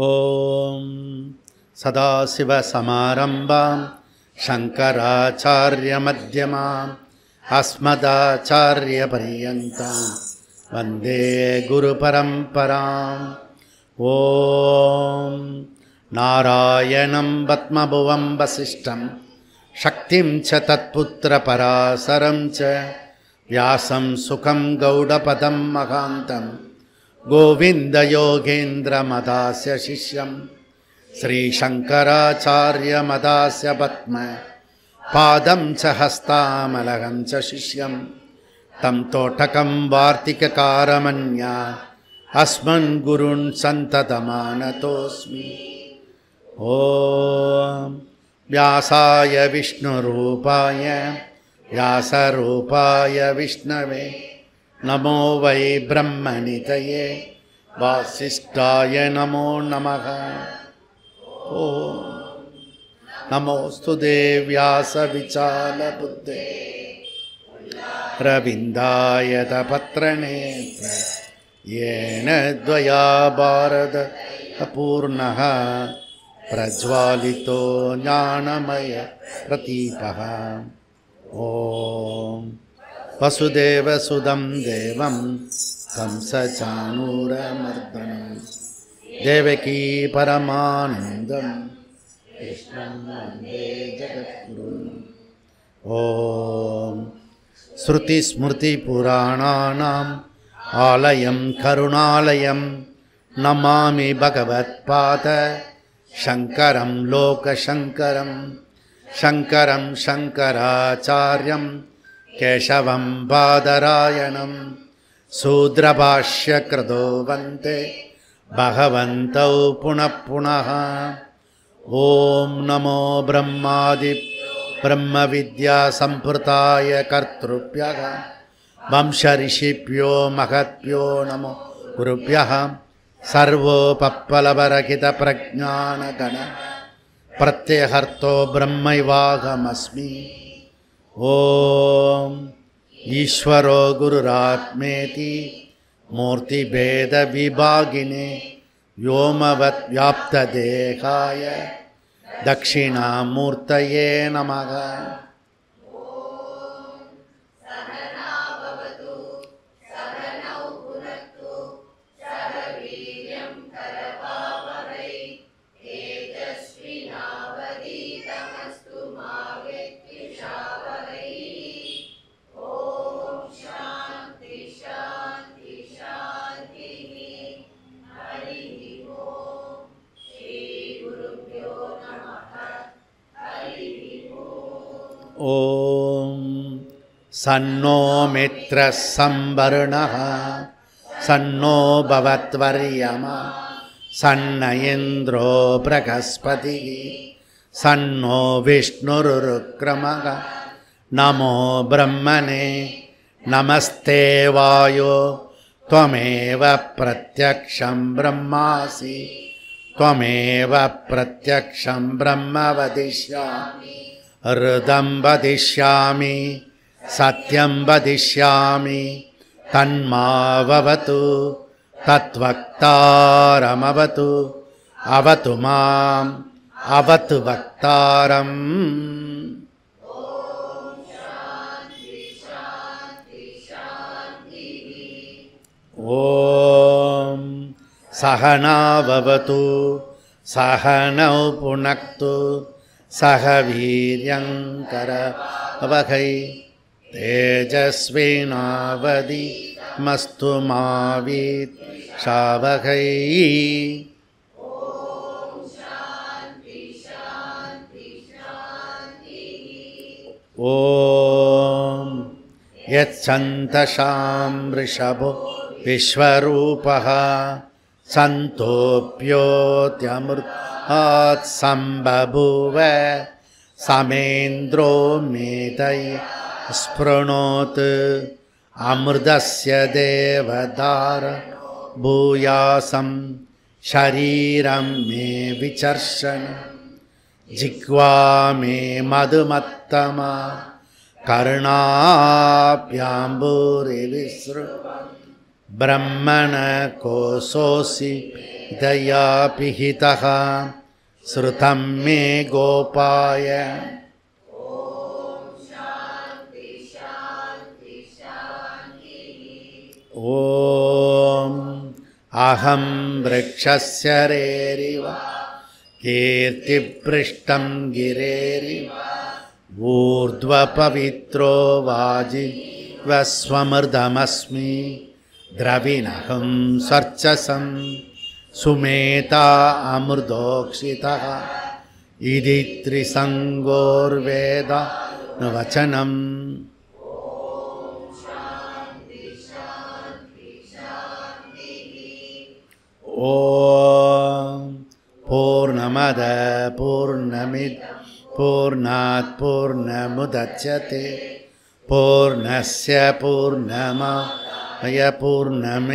ஓம் சதாசிவசமாரம்பாம் சங்கராச்சார்ய மத்யமாம் அஸ்மதாச்சார்ய பர்யந்தாம் வந்தே குரு பரம்பராம். ஓம் நாராயணம் பத்மபுவம் வசிஷ்டம் சக்திம் ச தத்புத்திர பராசரம் ச வியாசம் சுகம் கௌடபதம் மகாந்தம் கோவிந்த யோகேந்திர மதாஸ்ய சிஷ்யம் ஸ்ரீ சங்கராச்சார்ய மதாஸ்ய பத்ம பாதம் ச ஹஸ்தாமலகம் ச சிஷ்யம் தம் தோட்டகம் வார்த்திககாரமன்யா அஸ்மன் குருன் சந்ததமானதோஸ்மி. ஓம் வியாசாய விஷ்ணுரூபாய வியாசரூபாய விஷ்ணவே நமோ வை பிரம்மநிதயே வாசிஷ்டாய நமோ நமः. ஓம் நமோஸ்து தேவ்யாச விசால புத்தே ரவிந்தாய தபத்ரநேத்ர येन द्वया भारत पूर्णः प्रज्वालितो ज्ञानमय प्रदीपः. ॐ वसुदेवसुदं देवं कंसचाणूरमर्दनं देवकी परमानन्दं कृष्णं वन्दे जगद्गुरुम्. ॐ श्रुतिस्मृतिपुराणानाम् आलयं करुणालयं नमामि भगवत्पाद शङ्करं लोकशङ्करं शङ्करं शङ्कराचार्यं केशवं बादरायणं शूद्रभाष्यकृतो वन्दे भगवन्तौ पुनः पुनः. ॐ नमो ब्रह्मादि ब्रह्मविद्यासम्प्रदाय कर्तृभ्यः वंशऋषिभ्यो महद्भ्यो नमो गुरुभ्यः. सर्वोपप्लवरहितप्रज्ञानगण प्रत्यहर्तो ब्रह्मैवाहमस्मि. ॐ ईश्वरो गुरुरात्मेति मूर्तिभेदविभागिने व्योमवद्व्याप्तदेहाय दक्षिणामूर्तये नमः. ॐ सन्नो मित्रः संवरुणः सन्नो भवत्वर्यमा सन्न इन्द्रो बृहस्पतिः सन्नो विष्णुरुक्रमः. नमो ब्रह्मणे नमस्ते वायो त्वमेव प्रत्यक्षं ब्रह्मासि त्वमेव प्रत्यक्षं ब्रह्म वदिष्यामि ऋतं वदिष्यामि सत्यं वदिष्यामि तन्मावतु तत्वक्तारमवतु अवतु माम् अवतु वक्तारम्. ॐ सहना भवतु सहनौ पुनक्तु सह वीर्यङ्करवहै तेजस्विनावधीतमस्तु मा विद्विषावहै. ॐ यच्छन्तशां वृषभो विश्वरूपः सन्तोऽप्योऽत्यमृतात् सम्बभूव समेन्द्रो मेधया स्पृणोत् अमृतस्य देवदार भूयासं शरीरं मे विचर्षण जिह्वा मे मधुमत्तमा कर्णाभ्याम्बुरिविसृ ब्रह्मण कोशोऽसि दया पिहितः श्रुतं मे गोपाय ॐ अहं वृक्षस्य रेरिव कीर्तिपृष्ठं गिरेरिव ऊर्ध्वपवित्रो वाजिवस्वमृतमस्मि द्रविणहं सर्चसं सुमेता अमृतोक्षितः इति त्रिसङ्गोर्वेद वचनम् ॐ पूर्णमद पूर्णमिद पूर्णात् पूर्णमुदच्यते पूर्णस्य पूर्णमादाय पूर्णमेवावशिष्यते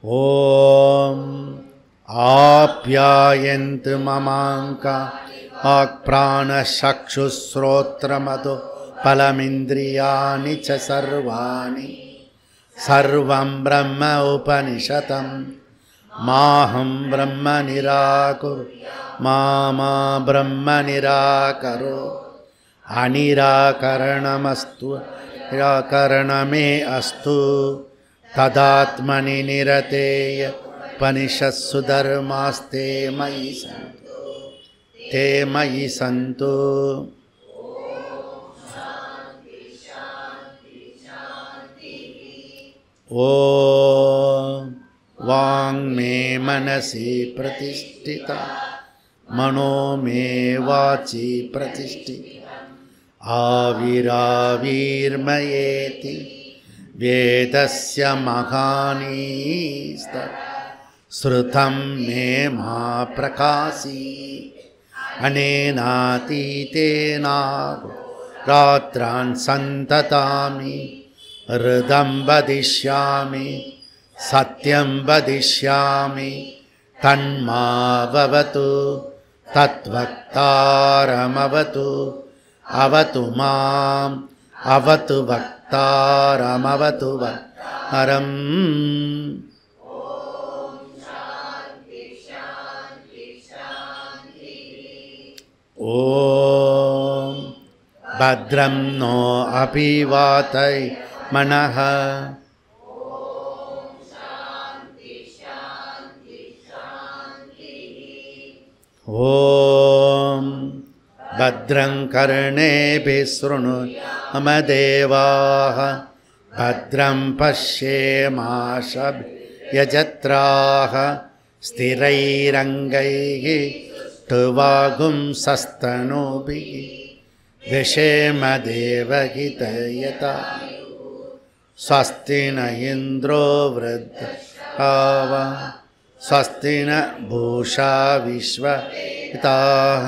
ॐ आप्यायन्तु ममाङ्का प्राणचक्षुश्रोत्रमतो फलमिन्द्रियाणि च सर्वाणि सर्वं ब्रह्म उपनिषतं माहं ब्रह्म निराकुरु मा ब्रह्म निराकरो अनिराकरणमस्तु निराकरणमे अस्तु तदात्मनि निरतेय उपनिषत्सु धर्मास्ते मयि सन्तु ते मयि सन्तु ॐ वाङ् मे मनसि प्रतिष्ठिता मनो मे वाचि प्रतिष्ठिता आविराविर्मयेति वेदस्य महानीस्त श्रुतं मे मा प्रकाशी अनेनातीतेना रात्रान् सन्ततामि हृदं वदिष्यामि सत्यं वदिष्यामि तन्मावतु तद्वक्तारमवतु अवतु माम् अवतु वक्तारमवतु वक्तारम् ॐ भद्रं नो अपि वातै मनः ॐ भद्रं कर्णेभिः शृणुयाम देवाः भद्रं पश्येमाशभ्यजत्राः स्थिरैरङ्गैः स्तुवागुंसस्तनूभिः विषेम देवहितयता स्वस्ति न इन्द्रो वृद्धश्रवा स्वस्ति न पूषा विश्ववेदाः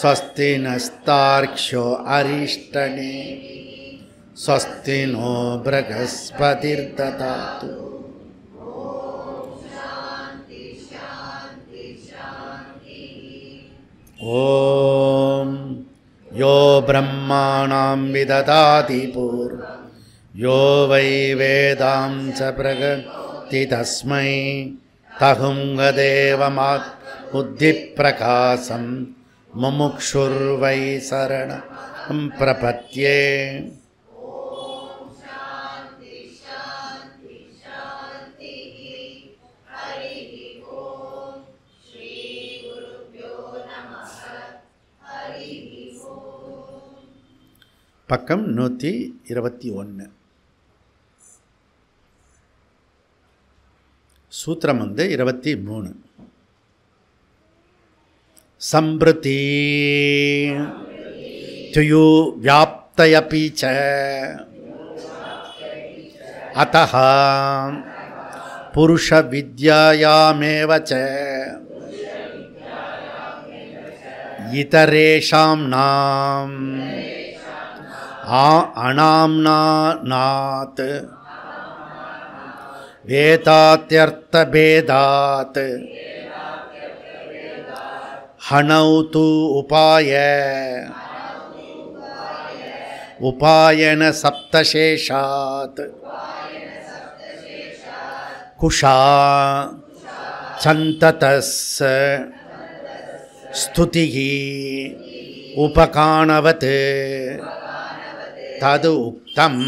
स्वस्ति नस्तार्क्ष्यो अरिष्टनेमिः स्वस्ति नो बृहस्पतिर्दधातु ॐ यो ब्रह्माणां विदधाति पूर्वं यो वै वेदां च प्रगति तस्मै तहुङ्गदेवमात्बुद्धिप्रकाशं मुमुक्षुर्वै शरणं प्रपद्ये பக்கம் 121 சூத்திரம் 23 சம்பிருதி துயு வியாப்தயபி ச அத்தஹ புருஷ வித்யாயாமேவ ச இதரேஷாம் நாம் அநாம்னாத் வேதாத்யர்த்தபேதாத் ஹனௌ து உபாய உபாயன சப்தசேஷாத் குஷா சந்ததஸ் ஸ்துதிஹி உபகாணவத் தது உக்தம்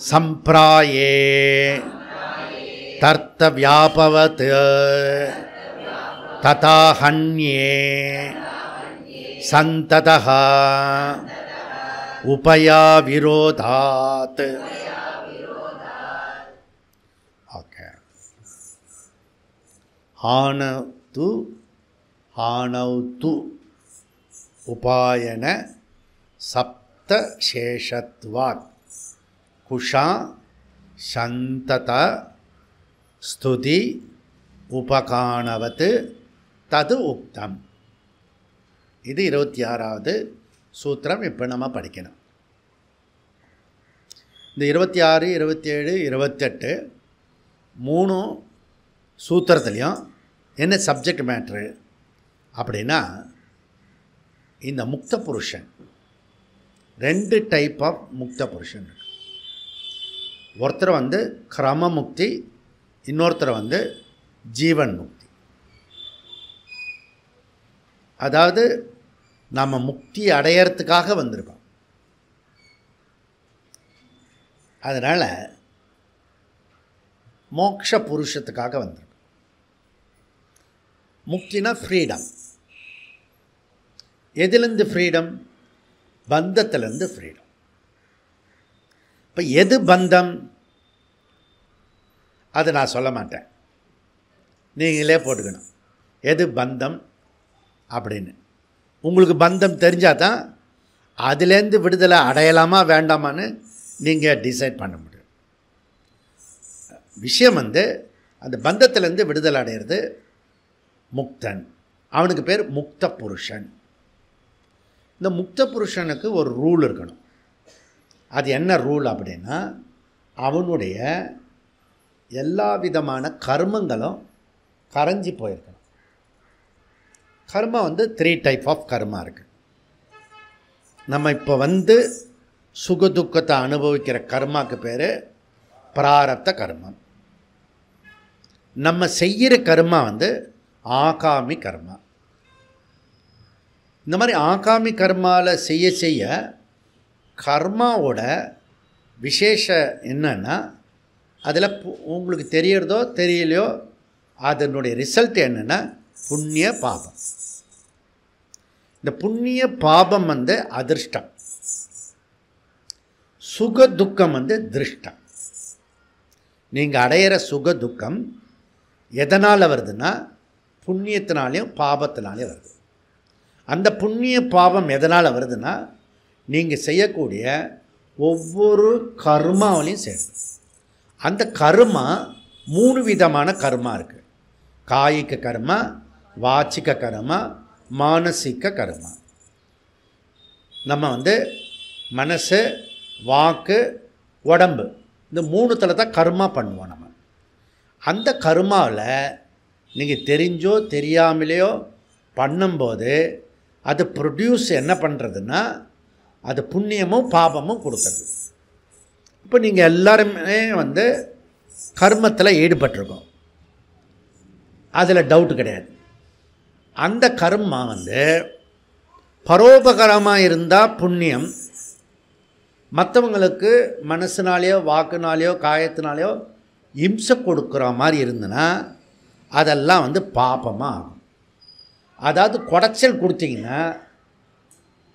சம்பிராயே தர்த்தவ்யாபவத் ததா ஹன்யே சந்ததஹ உபயா விரோதாத். ஓகே. ஹானௌது உபாயன சப்தசேஷத்வாத் குஷா சந்தத ஸ்துதி உபகாணவத் தது உக்தம். இது 26வது சூத்திரம். இப்போ நம்ம படிக்கணும். இந்த 26, 27, 28 3 சூத்திரத்துலேயும் என்ன சப்ஜெக்ட் மேட்ரு அப்படின்னா, இந்த முக்த புருஷன் 2 டைப் ஆஃப் முக்த புருஷன் இருக்கு. ஒருத்தர் வந்து கிரம முக்தி, இன்னொருத்தர் வந்து ஜீவன் முக்தி. அதாவது நம்ம முக்தி அடையறதுக்காக வந்திருக்கோம். அதனால் மோட்ச புருஷத்துக்காக வந்திருக்கோம். முக்தினா ஃப்ரீடம். எதிலிருந்து ஃப்ரீடம்? பந்தத்திலேருந்து ஃப்ரீடம். இப்போ எது பந்தம் அது நான் சொல்ல மாட்டேன், நீங்களே போட்டுக்கணும் எது பந்தம் அப்படின்னு. உங்களுக்கு பந்தம் தெரிஞ்சால் தான் அதுலேருந்து விடுதலை அடையலாமா வேண்டாமான்னு நீங்கள் டிசைட் பண்ண முடியும். விஷயம் வந்து அந்த பந்தத்திலேருந்து விடுதலை அடையிறது முக்தன். அவனுக்கு பேர் முக்த புருஷன். இந்த முக்த புருஷனுக்கு ஒரு ரூல் இருக்கணும். அது என்ன ரூல் அப்படின்னா, அவனுடைய எல்லா விதமான கர்மங்களும் கரைஞ்சி போயிருக்கணும். கர்மா வந்து 3 டைப் ஆஃப் கர்மா இருக்குது. நம்ம இப்போ வந்து சுகதுக்கத்தை அனுபவிக்கிற கர்மாவுக்கு பேர் பிராரப்த கர்மம். நம்ம செய்கிற கர்மா வந்து ஆகாமி கர்மா. இந்த மாதிரி ஆகாமி கர்மாவில் செய்ய செய்ய கர்மாவோட விசேஷம் என்னன்னா, அதில் உங்களுக்கு தெரியறதோ தெரியலையோ அதனுடைய ரிசல்ட் என்னென்னா புண்ணிய பாபம். இந்த புண்ணிய பாபம் வந்து அதிர்ஷ்டம், சுக துக்கம் வந்து திருஷ்டம். நீங்கள் அடையிற சுக துக்கம் எதனால் வருதுன்னா புண்ணியத்தினாலேயும் பாபத்தினாலேயும் வருது. அந்த புண்ணிய பாவம் எதனால் வருதுன்னா நீங்கள் செய்யக்கூடிய ஒவ்வொரு கர்மாவிலையும் சேர்ந்து. அந்த கர்மா 3 விதமான கர்மா இருக்குது. காயிக கர்மா, வாச்சிக கர்மா, மானசிக கர்மா. நம்ம வந்து மனசு, வாக்கு, உடம்பு, இந்த 3த்தில் தான் கர்மா பண்ணுவோம் நம்ம. அந்த கர்மாவில் நீங்கள் தெரிஞ்சோ தெரியாமலேயோ பண்ணும்போது அது ப்ரொடியூஸ் என்ன பண்ணுறதுன்னா அது புண்ணியமும் பாபமும் கொடுக்குறது. இப்போ நீங்கள் எல்லாருமே வந்து கர்மத்தில் ஈடுபட்டிருக்கோம், அதில் டவுட்டு கிடையாது. அந்த கர்மா வந்து பரோபகரமாக இருந்தால் புண்ணியம், மற்றவங்களுக்கு மனசுனாலேயோ வாக்குனாலேயோ காயத்தினாலேயோ இம்சை கொடுக்குற மாதிரி இருந்துன்னா அதெல்லாம் வந்து பாபமாக ஆகும். அதாவது குடைச்சல் கொடுத்தீங்கன்னா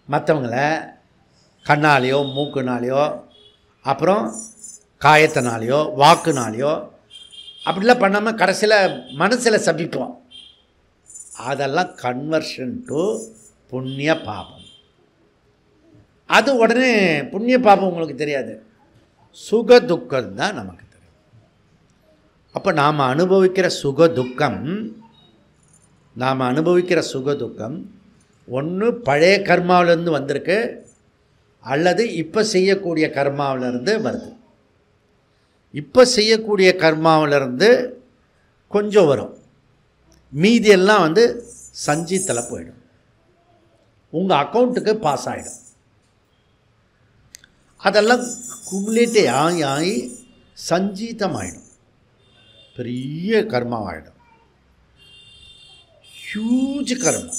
மற்றவங்களை கண்ணாலேயோ மூக்குனாலேயோ அப்புறம் காயத்தினாலேயோ வாக்குனாலேயோ அப்படிலாம் பண்ணாமல் கடைசியில் மனசில் சபிப்போம். அதெல்லாம் கன்வர்ஷன் டு புண்ணிய பாபம். அது உடனே புண்ணிய பாபம் உங்களுக்கு தெரியாது, சுக துக்கம் தான் நமக்கு தெரியும். அப்போ நாம் அனுபவிக்கிற சுக துக்கம் ஒன்று பழைய கர்மாவிலேருந்து வந்திருக்கு, அல்லது இப்போ செய்யக்கூடிய கர்மாவிலேருந்து வருது. இப்போ செய்யக்கூடிய கர்மாவிலேருந்து கொஞ்சம் வரும், மீதியெல்லாம் வந்து சஞ்சித்தில் போயிடும், உங்கள் அக்கௌண்ட்டுக்கு பாஸ் ஆகிடும். அதெல்லாம் குமுலேட்டே ஆகி ஆகி சஞ்சீதமாயிடும், பெரிய கர்மாவாயிடும், ஹியூஜ் கர்மா.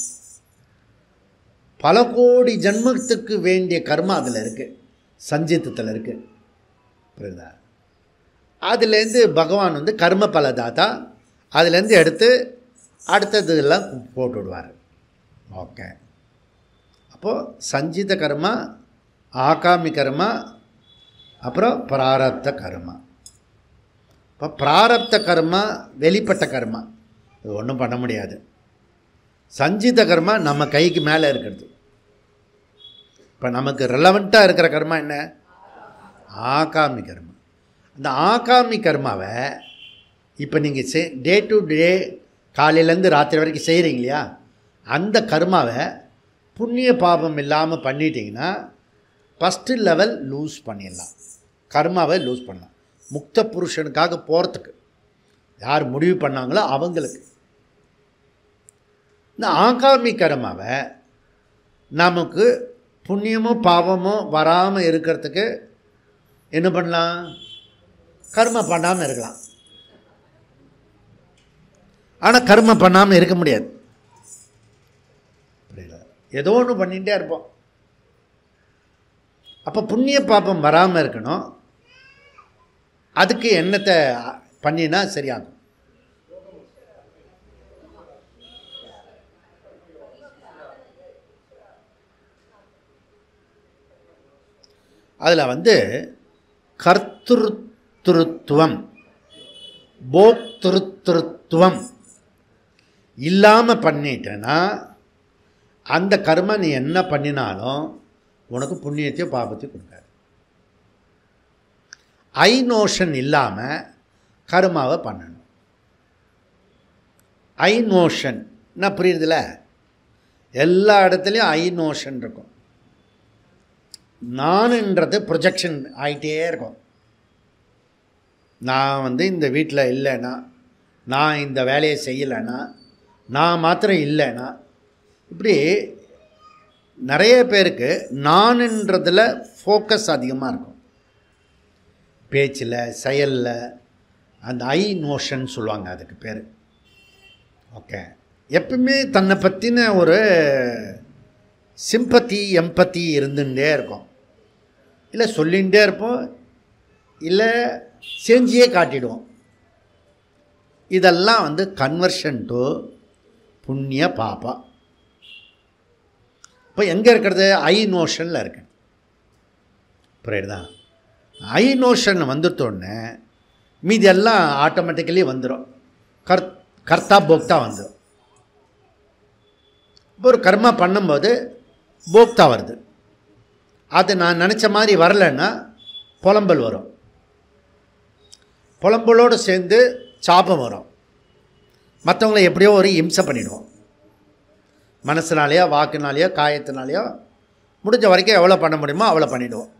பல கோடி ஜென்மத்துக்கு வேண்டிய கர்மா அதில் இருக்குது, சஞ்சீதத்தில் இருக்குது. புரியுதா? அதுலேருந்து பகவான் வந்து கர்ம பலதாத்தா, அதுலேருந்து எடுத்து அடுத்ததுலாம் போட்டு விடுவார். ஓகே, அப்போது சஞ்சித கர்மா, ஆகாமி கர்மா, அப்புறம் பிராரப்த கர்மா. இப்போ பிராரப்த கர்மா வெளிப்பட்ட கர்மா, இது ஒன்றும் பண்ண முடியாது. சஞ்சித கர்மா நம்ம கைக்கு மேலே இருக்கிறது. இப்போ நமக்கு ரெலவெண்ட்டாக இருக்கிற கர்மா என்ன? ஆகாமி கர்மா. அந்த ஆகாமி கர்மாவை இப்போ நீங்கள் டே டு டே காலையிலேருந்து ராத்திரி வரைக்கும் செய்கிறீங்க இல்லையா, அந்த கர்மாவை புண்ணிய பாபம் இல்லாமல் பண்ணிட்டீங்கன்னா ஃபஸ்ட்டு லெவல் லூஸ் பண்ணிடலாம், கர்மாவை லூஸ் பண்ணலாம். முக்த புருஷனுக்காக போகிறதுக்கு யார் முடிவு பண்ணாங்களோ அவங்களுக்கு. இந்த ஆகாமி கர்மாவை நமக்கு புண்ணியமோ பாவமோ வராமல் இருக்கிறதுக்கு என்ன பண்ணலாம்? கர்மம் பண்ணாமல் இருக்கலாம். ஆனால் கர்மம் பண்ணாமல் இருக்க முடியாது. புரியல? ஏதோ ஒன்று பண்ணிகிட்டே இருப்போம். அப்போ புண்ணிய பாபம் வராமல் இருக்கணும். அதுக்கு என்னத்தை பண்ணினா சரியாகும்? அதில் வந்து கர்த்திருத்துவம், போக்திருத்துவம் இல்லாமல் பண்ணிட்டேன்னா அந்த கர்ம நீ என்ன பண்ணினாலும் உனக்கு புண்ணியத்தையும் பாபத்தையும் கொடுக்காது. ஐ நோஷன் இல்லாமல் கர்மாவை பண்ணணும். ஐ நோஷன் என்ன புரியுறதில்ல? எல்லா இடத்துலையும் ஐ நோஷன் இருக்கும். நான்ன்றது ப்ரொஜெக்ஷன் ஆகிட்டே இருக்கும். நான் வந்து இந்த வீட்டில் இல்லைன்னா, நான் இந்த வேலையை செய்யலைன்னா, நான் மாத்திரம் இல்லைன்னா, இப்படி நிறைய பேருக்கு நான்ன்றதில் ஃபோக்கஸ் அதிகமாக இருக்கும். பேச்சில், செயலில், அந்த ஐ நோஷன் சொல்லுவாங்க அதுக்கு பேர். ஓகே, எப்பவுமே தன்னை பற்றின ஒரு சிம்பத்தி எம்பத்தி இருந்துகிட்டே இருக்கும். இல்லை சொல்லிகிட்டே இருப்போம், இல்லை செஞ்சியே காட்டிடுவோம். இதெல்லாம் வந்து கன்வர்ஷன் டு புண்ணிய பாபா. இப்போ எங்கே இருக்கிறது? ஐ நோஷனில் இருக்கு. புரியுதா? ஐ நோஷன் வந்துட்டோடனே மீதி எல்லாம் ஆட்டோமேட்டிக்கலி வந்துடும். கர்த்தா போக்தா வந்துடும். இப்போ ஒரு கர்மா பண்ணும்போது போக்தா வருது, அது நான் நினச்ச மாதிரி வரலைன்னா புலம்பல் வரும். புலம்பலோடு சேர்ந்து சாபம் வரும். மற்றவங்களை எப்படியோ ஒரு இம்சை பண்ணிவிடுவோம். மனசுனாலேயோ வாக்குனாலேயோ காயத்தினாலேயோ முடிஞ்ச வரைக்கும் எவ்வளோ பண்ண முடியுமோ அவ்வளோ பண்ணிவிடுவோம்.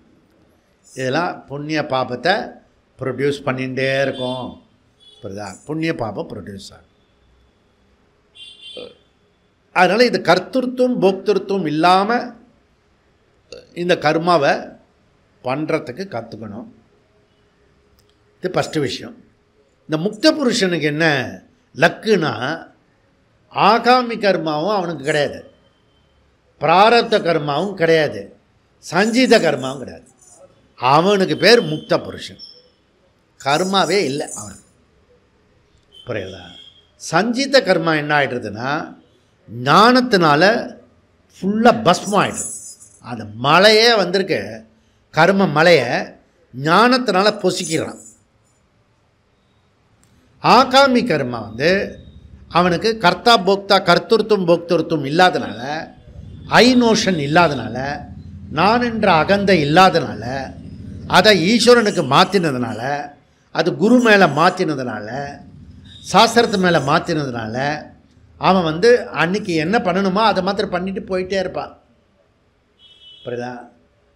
இதெல்லாம் புண்ணிய பாபத்தை ப்ரொடியூஸ் பண்ணிகிட்டே இருக்கும். புரியுதா? புண்ணிய பாபம் ப்ரொடியூஸ் ஆகும். அதனால் இது கர்த்திருத்துவம் போக்திருத்துவம் இல்லாமல் இந்த கர்மாவை பண்ணுறதுக்கு கற்றுக்கணும். இது ஃபஸ்ட்டு விஷயம். இந்த முக்த புருஷனுக்கு என்ன லக்குனா, ஆகாமி கர்மாவும் அவனுக்கு கிடையாது, பிராரப்த கர்மாவும் கிடையாது, சஞ்சீத கர்மாவும் கிடையாது. அவனுக்கு பேர் முக்த புருஷன். கர்மாவே இல்லை அவனுக்கு. புரியுதா? சஞ்சீத கர்மா என்ன ஆகிடுறதுன்னா ஞானத்தினால ஃபுல்லாக பஸ்மம் ஆகிடுது. அந்த மலையே வந்திருக்கு, கர்ம மலையை ஞானத்தினால பொசிக்கிறான். ஆகாமி கர்மா வந்து அவனுக்கு கர்த்தா போக்தா கர்த்திருத்துவம் போக்திருத்துவம் இல்லாதனால, ஐ நோஷன் இல்லாதனால, நான் என்ற அகந்தை இல்லாதனால, அதை ஈஸ்வரனுக்கு மாற்றினதுனால, அது குரு மேலே மாற்றினதுனால, சாஸ்திரத்து மேலே மாற்றினதுனால அவன் வந்து அன்றைக்கி என்ன பண்ணணுமோ அதை மாத்திரம் பண்ணிட்டு போயிட்டே இருப்பான். புரியுதா?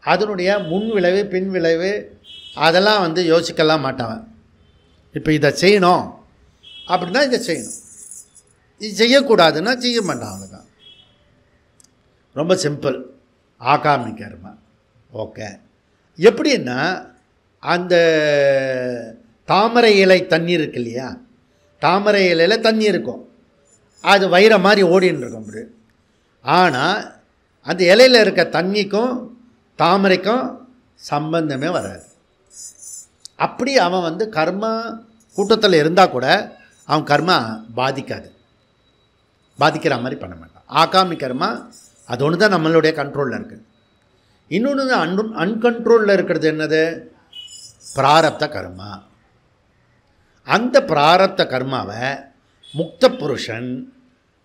அதனுடைய முன் விளைவு பின் விளைவு அதெல்லாம் வந்து யோசிக்கலாம் மாட்டான். இப்போ இதை செய்யணும் அப்படின்னா இதை செய்யணும், இது செய்யக்கூடாதுன்னா செய்ய மாட்டான். அவனுக்கு ரொம்ப சிம்பிள். ஆகாமி கர்மா. ஓகே, எப்படின்னா அந்த தாமரை இலை தண்ணீர் இருக்கு இல்லையா, தாமரை இலையில் தண்ணி இருக்கும், அது வைர மாதிரி ஓடின்னு இருக்கும் அப்படி. ஆனால் அந்த இலையில் இருக்க தண்ணிக்கும் தாமரைக்கும் சம்பந்தமே வராது. அப்படி அவன் கர்மா கூட்டத்தில் இருந்தால் கூட அவன் கர்மா பாதிக்கிற மாதிரி பண்ண மாட்டான். ஆகாமி கர்மா அது ஒன்று தான் நம்மளுடைய கண்ட்ரோலில் இருக்குது. இன்னொன்று அன்கண்ட்ரோலில் இருக்கிறது என்னது? பிராரப்த கர்மா. அந்த பிராரப்த கர்மாவை முக்த புருஷன்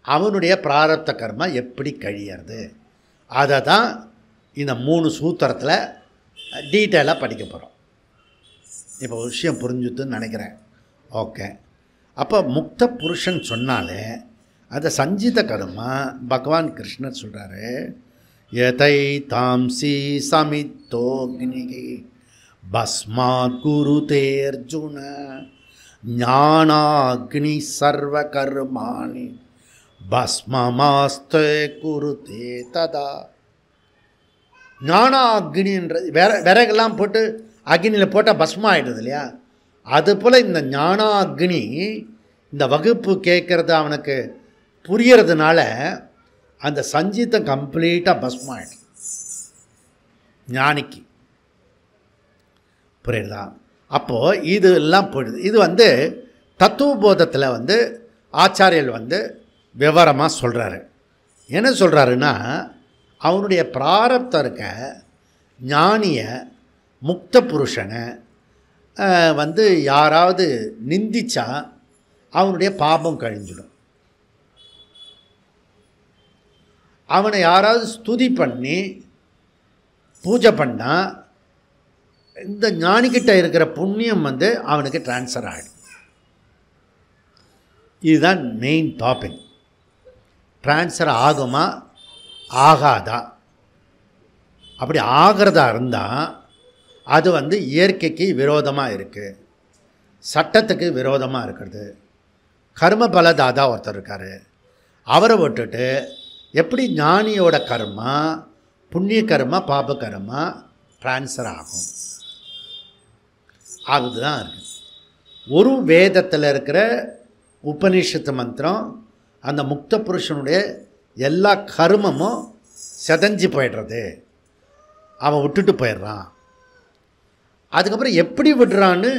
அவனுடைய பிராரப்த கர்மா எப்படி கழியறது, அதை தான் இந்த 3 சூத்திரத்தில் டீட்டெயிலாக படிக்க போகிறோம். இப்போ ஒரு விஷயம் புரிஞ்சுதுன்னு நினைக்கிறேன். ஓகே, அப்போ முக்த புருஷன் சொன்னாலே அந்த சஞ்சித கர்மா பகவான் கிருஷ்ணர் சொல்கிறாரு, யதை தாம்சி சமித்தோக்னி பஸ்மாத் குருதே அர்ஜுன ஞானாக்னி சர்வ கர்மாணி பஸ்மமாஸ்தே குருதே ததா. ஞானாக்னின்றது விறகெல்லாம் போட்டு அக்னியில் போட்டால் பஸ்மம் ஆகிடுது இல்லையா, அதுபோல் இந்த ஞானாக்னி இந்த வகுப்பு கேட்குறது அவனுக்கு புரியறதுனால அந்த சஞ்சிதம் கம்ப்ளீட்டாக பஸ்மம் ஆகிடுது ஞானிக்கு. புரியுதா? அப்போது இது எல்லாம் போயிடுது. இது தத்துவபோதத்தில் ஆச்சாரியர்கள் விவரமாக சொல்கிறாரு. என்ன சொல்கிறாருன்னா, அவனுடைய பிராரப்தம் இருக்க ஞானியை முக்த புருஷனை யாராவது நிந்திச்சா அவனுடைய பாபம் கழிஞ்சிடும். அவனை யாராவது ஸ்துதி பண்ணி பூஜை பண்ணால் இந்த ஞானிக்கிட்ட இருக்கிற புண்ணியம் அவனுக்கு ட்ரான்ஸ்ஃபர் ஆகிடும். இதுதான் மெயின் டாபிக். ட்ரான்ஸ்ஃபர் ஆகுமா ஆகாதா? அப்படி ஆகிறதா இருந்தால் அது இயற்கைக்கு விரோதமாக இருக்குது, சட்டத்துக்கு விரோதமாக இருக்கிறது. கர்ம பலதாதா ஒருத்தர் இருக்கார், அவரை விட்டுட்டு எப்படி ஞானியோட கர்மா புண்ணிய கர்மா பாப கர்மா ட்ரான்ஸ்ஃபர் ஆகும்? அதுதான் இருக்குது. ஒரு வேதத்தில் இருக்கிற உபனிஷத்து மந்திரம் அந்த முக்த புருஷனுடைய எல்லா கர்மமும் செதஞ்சு போயிடுறது, அவன் விட்டுட்டு போயிடுறான். அதுக்கப்புறம் எப்படி விடுறான்னு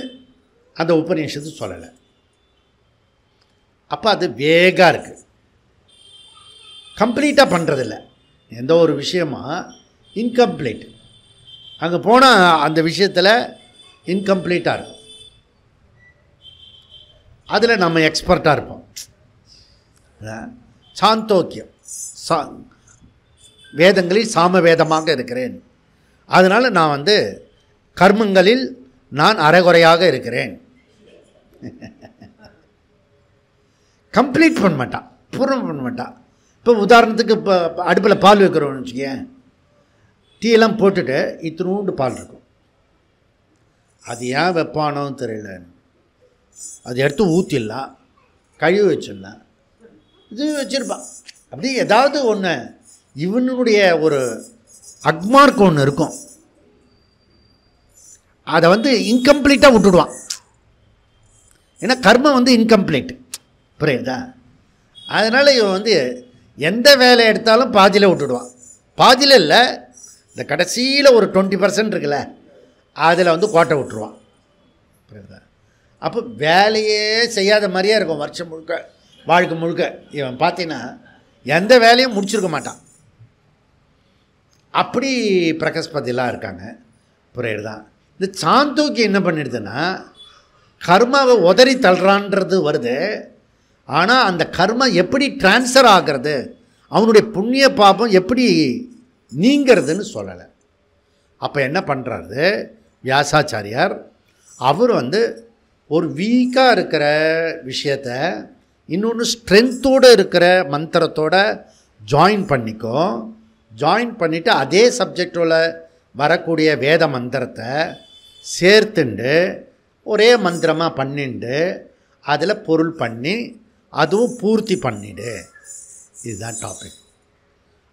அந்த உபநிஷத்து சொல்லலை. அப்போ அது வேகாக இருக்குது, கம்ப்ளீட்டாக பண்ணுறதில்ல. எந்த ஒரு விஷயமா இன்கம்ப்ளீட். அங்கே போனால் அந்த விஷயத்தில் இன்கம்ப்ளீட்டாக இருக்கும். அதில் நம்ம எக்ஸ்பர்ட்டாக இருப்போம். சாந்தோக்கியம், வேதங்களில் சாம வேதமாக இருக்கிறேன், அதனால் நான் கர்மங்களில் நான் அரைகுறையாக இருக்கிறேன். கம்ப்ளீட் பண்ண மாட்டான், பூர்ணம் பண்ண மாட்டான். இப்போ உதாரணத்துக்கு இப்போ அடுப்பில் பால் வைக்கிறோன்னு வச்சுக்கேன், டீயெல்லாம் போட்டுட்டு இத்தினூண்டு பால் இருக்கும். அது ஏன் வைப்பானோன்னு தெரியல, அது எடுத்து ஊற்றிடலாம், கழுவி வச்சிடலாம், இது வச்சுருப்பான். அப்படி ஏதாவது ஒன்று இவனுடைய ஒரு அக்மார்க் ஒன்று இருக்கும், அதை இன்கம்ப்ளீட்டாக விட்டுடுவான். ஏன்னா கர்மம் இன்கம்ப்ளீட், புரியுதா? அதனால் இவன் எந்த வேலை எடுத்தாலும் பாதியில் விட்டுடுவான். பாதியில் இல்லை, இந்த கடைசியில் ஒரு 20% இருக்குல்ல, அதில் கோட்டை விட்டுருவான், புரியுதா? அப்போ வேலையே செய்யாத மாதிரியே இருக்கும் வருஷம் முழுக்க, வாழ்க்கை முழுக்க. இவன் பார்த்தீங்கன்னா எந்த வேலையும் முடிச்சிருக்க மாட்டான். அப்படி பிரகஸ்பதிலாம் இருக்காங்க, புரியுதுதான்? இந்த சாந்தோக்கி என்ன பண்ணிடுதுன்னா, கர்மாவை உதறி தள்ளுறான்றது வருது, ஆனால் அந்த கர்மா எப்படி ட்ரான்ஸ்ஃபர் ஆகிறது, அவனுடைய புண்ணிய பாபம் எப்படி நீங்கிறதுன்னு சொல்லலை. அப்போ என்ன பண்ணுறாரு வியாசாச்சாரியார், அவர் ஒரு வீக்காக இருக்கிற விஷயத்த இன்னொன்று ஸ்ட்ரென்த்தோடு இருக்கிற மந்திரத்தோட ஜாயின் பண்ணிக்கும். ஜாயின் பண்ணிவிட்டு அதே சப்ஜெக்டோட வரக்கூடிய வேத மந்திரத்தை சேர்த்துண்டு ஒரே மந்திரமாக பண்ணிண்டு அதில் பொருள் பண்ணி அதுவும் பூர்த்தி பண்ணிடு. இதுதான் டாபிக்.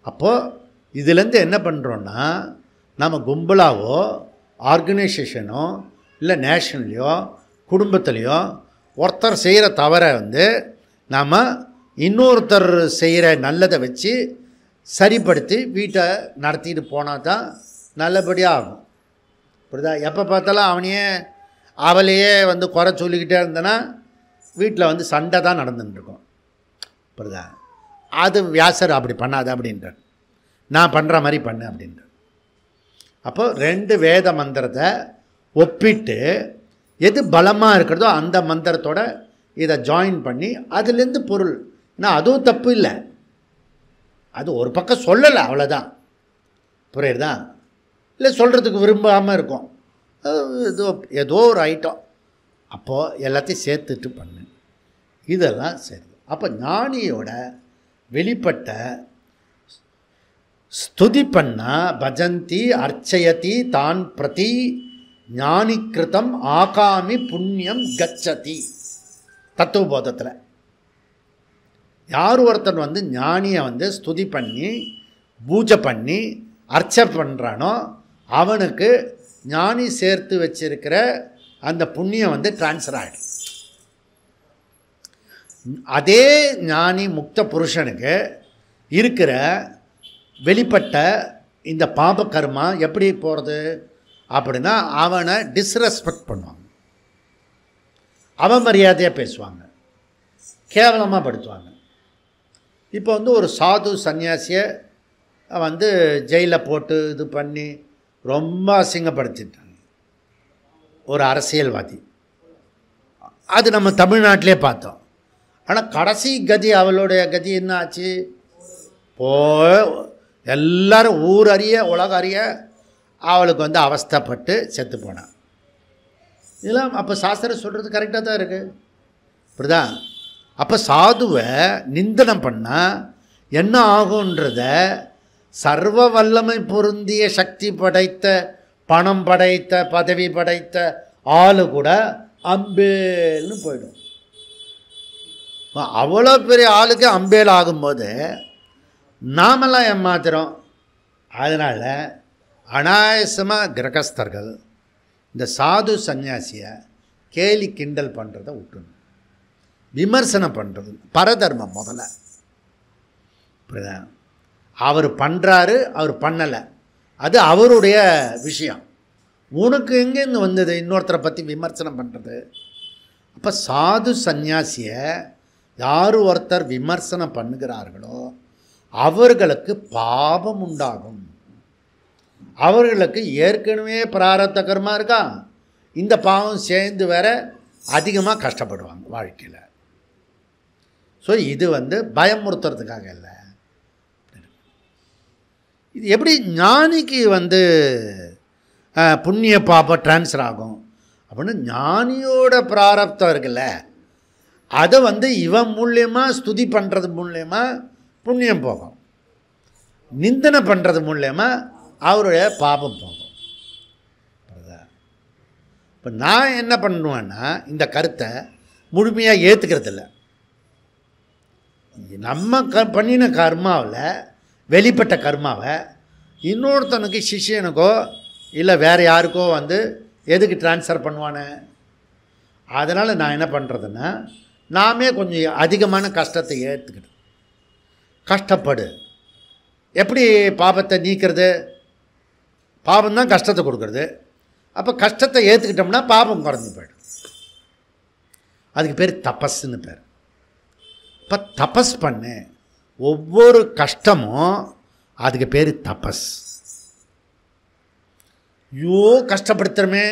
அப்போது இதுலேருந்து என்ன பண்ணுறோன்னா, நம்ம கும்பலாவோ ஆர்கனைசேஷனோ இல்லை நேஷன்லையோ குடும்பத்துலேயோ ஒருத்தர் செய்கிற தவறை வந்து நாம் இன்னொருத்தர் செய்கிற நல்லதை வச்சு சரிப்படுத்தி வீட்டை நடத்திட்டு போனால் தான் நல்லபடியாக ஆகும். புரியுதா? எப்போ பார்த்தாலும் அவளையே வந்து குறை சொல்லிக்கிட்டே இருந்தேன்னா வீட்டில் வந்து சண்டை தான் நடந்துட்டுருக்கோம். புரியுதா? அது வியாசர் அப்படி பண்ணாத அப்படின்றார், நான் பண்ணுற மாதிரி பண்ணு அப்படின்றார். அப்போ 2 வேத மந்திரத்தை ஒப்பிட்டு எது பலமாக இருக்கிறதோ அந்த மந்திரத்தோட இதை ஜாயின் பண்ணி அதுலேருந்து பொருள். நான் அதுவும் தப்பு இல்லை, அது ஒரு பக்கம் சொல்லலை அவ்வளோதான். புரியுதா? இல்லை சொல்கிறதுக்கு விரும்பாமல் இருக்கும், ஏதோ ஒரு ஐட்டம். அப்போது எல்லாத்தையும் சேர்த்துட்டு பண்ணு, இதெல்லாம் சரி. அப்போ ஞானியோட வெளிப்பட்ட ஸ்துதி பண்ணா பஜந்தி அர்ச்சயதி தான் பிரதி ஞானிகிருதம் ஆகாமி புண்ணியம் கச்சதி. தத்துவபோதத்தில் யார் ஒருத்தன் வந்து ஞானியை வந்து ஸ்துதி பண்ணி பூஜை பண்ணி அர்ச்சனை பண்ணுறானோ அவனுக்கு ஞானி சேர்த்து வச்சிருக்கிற அந்த புண்ணியம் வந்து டிரான்ஸ்ஃபர் ஆகிடும். அதே ஞானி முக்த புருஷனுக்கு இருக்கிற வெளிப்பட்ட இந்த பாப கர்மா எப்படி போகிறது அப்படின்னா அவனை டிஸ்ரெஸ்பெக்ட் பண்ணுவாங்க, அவமரியாதையாக பேசுவாங்க, கேவலமாக படுத்துவாங்க. இப்போ வந்து ஒரு சாது சன்னியாசியை வந்து ஜெயிலில் போட்டு இது பண்ணி ரொம்ப அசிங்கப்படுத்திட்டாங்க ஒரு அரசியல்வாதி. அது நம்ம தமிழ்நாட்டிலே பார்த்தோம். ஆனால் கடைசி கதி அவளுடைய கதி என்ன ஆச்சு? எல்லாரும் ஊர் அறிய உலக அறிய அவளுக்கு வந்து அவஸ்தைப்பட்டு செத்து போனான். இதெல்லாம் அப்போ சாஸ்திரம் சொல்கிறது கரெக்டாக தான் இருக்குது. புரியுதா? அப்போ சாதுவை நிந்தனம் பண்ணால் என்ன ஆகுன்றத சர்வ வல்லமை பொருந்திய சக்தி படைத்த பணம் படைத்த பதவி படைத்த ஆளு கூட அம்பேல்னு போயிடும். அவ்வளோ பெரிய ஆளுக்கு அம்பேல் ஆகும்போது நாமெல்லாம் ஏமாத்துறோம். அதனால் அனாயசமாக கிரகஸ்தர்கள் இந்த சாது சன்னியாசியை கேலி கிண்டல் பண்ணுறதை விட்டுணும், விமர்சனம் பண்ணுறது பரதர்மம் முதல்ல. புரியுதா? அவர் பண்ணுறாரு, அவர் பண்ணலை, அது அவருடைய விஷயம். உனக்கு எங்கேருந்து வந்தது இன்னொருத்தரை பற்றி விமர்சனம் பண்ணுறது? அப்போ சாது சந்நியாசியை யார் ஒருத்தர் விமர்சனம் பண்ணுகிறார்களோ அவர்களுக்கு பாபம் உண்டாகும். அவர்களுக்கு ஏற்கனவே பிராரப்த கர்மா இருக்கா, இந்த பாவம் சேர்ந்து வேற அதிகமாக கஷ்டப்படுவாங்க வாழ்க்கையில். ஸோ இது வந்து பயமுறுத்துறதுக்காக இல்லை. இது எப்படி ஞானிக்கு வந்து புண்ணிய பாபம் டிரான்ஸ்ஃபர் ஆகும் அப்படின்னு ஞானியோட பிராரப்தம் இருக்குல்ல, அதை வந்து இவன் மூலியமாக ஸ்துதி பண்ணுறது மூலியமாக புண்ணியம் போகும், நிந்தனை பண்ணுறது மூலியமாக அவருடைய பாபம் போகும். இப்போ நான் என்ன பண்ணுவேன்னா இந்த கருத்தை முழுமையாக ஏற்றுக்கிறதில்ல. நம்ம பண்ணின கர்மாவில் வெளிப்பட்ட கர்மாவை இன்னொருத்தனுக்கு சிஷியனுக்கோ இல்லை வேறு யாருக்கோ வந்து எதுக்கு ட்ரான்ஸ்ஃபர் பண்ணுவானே? அதனால் நான் என்ன பண்ணுறதுன்னா நாமே கொஞ்சம் அதிகமான கஷ்டத்தை ஏற்றுக்கிட்டு கஷ்டப்படு. எப்படி பாபத்தை நீக்கிறது? பாபம்தான் கஷ்டத்தை கொடுக்குறது. அப்போ கஷ்டத்தை ஏற்றுக்கிட்டோம்னா பாபம் குறைஞ்சி போய்டும். அதுக்கு பேர் தபஸ்ன்னு பேர். இப்போ தபஸ் பண்ணு, ஒவ்வொரு கஷ்டமும் அதுக்கு பேர் தபஸ். ஐயோ கஷ்டப்படுத்துகிறோமே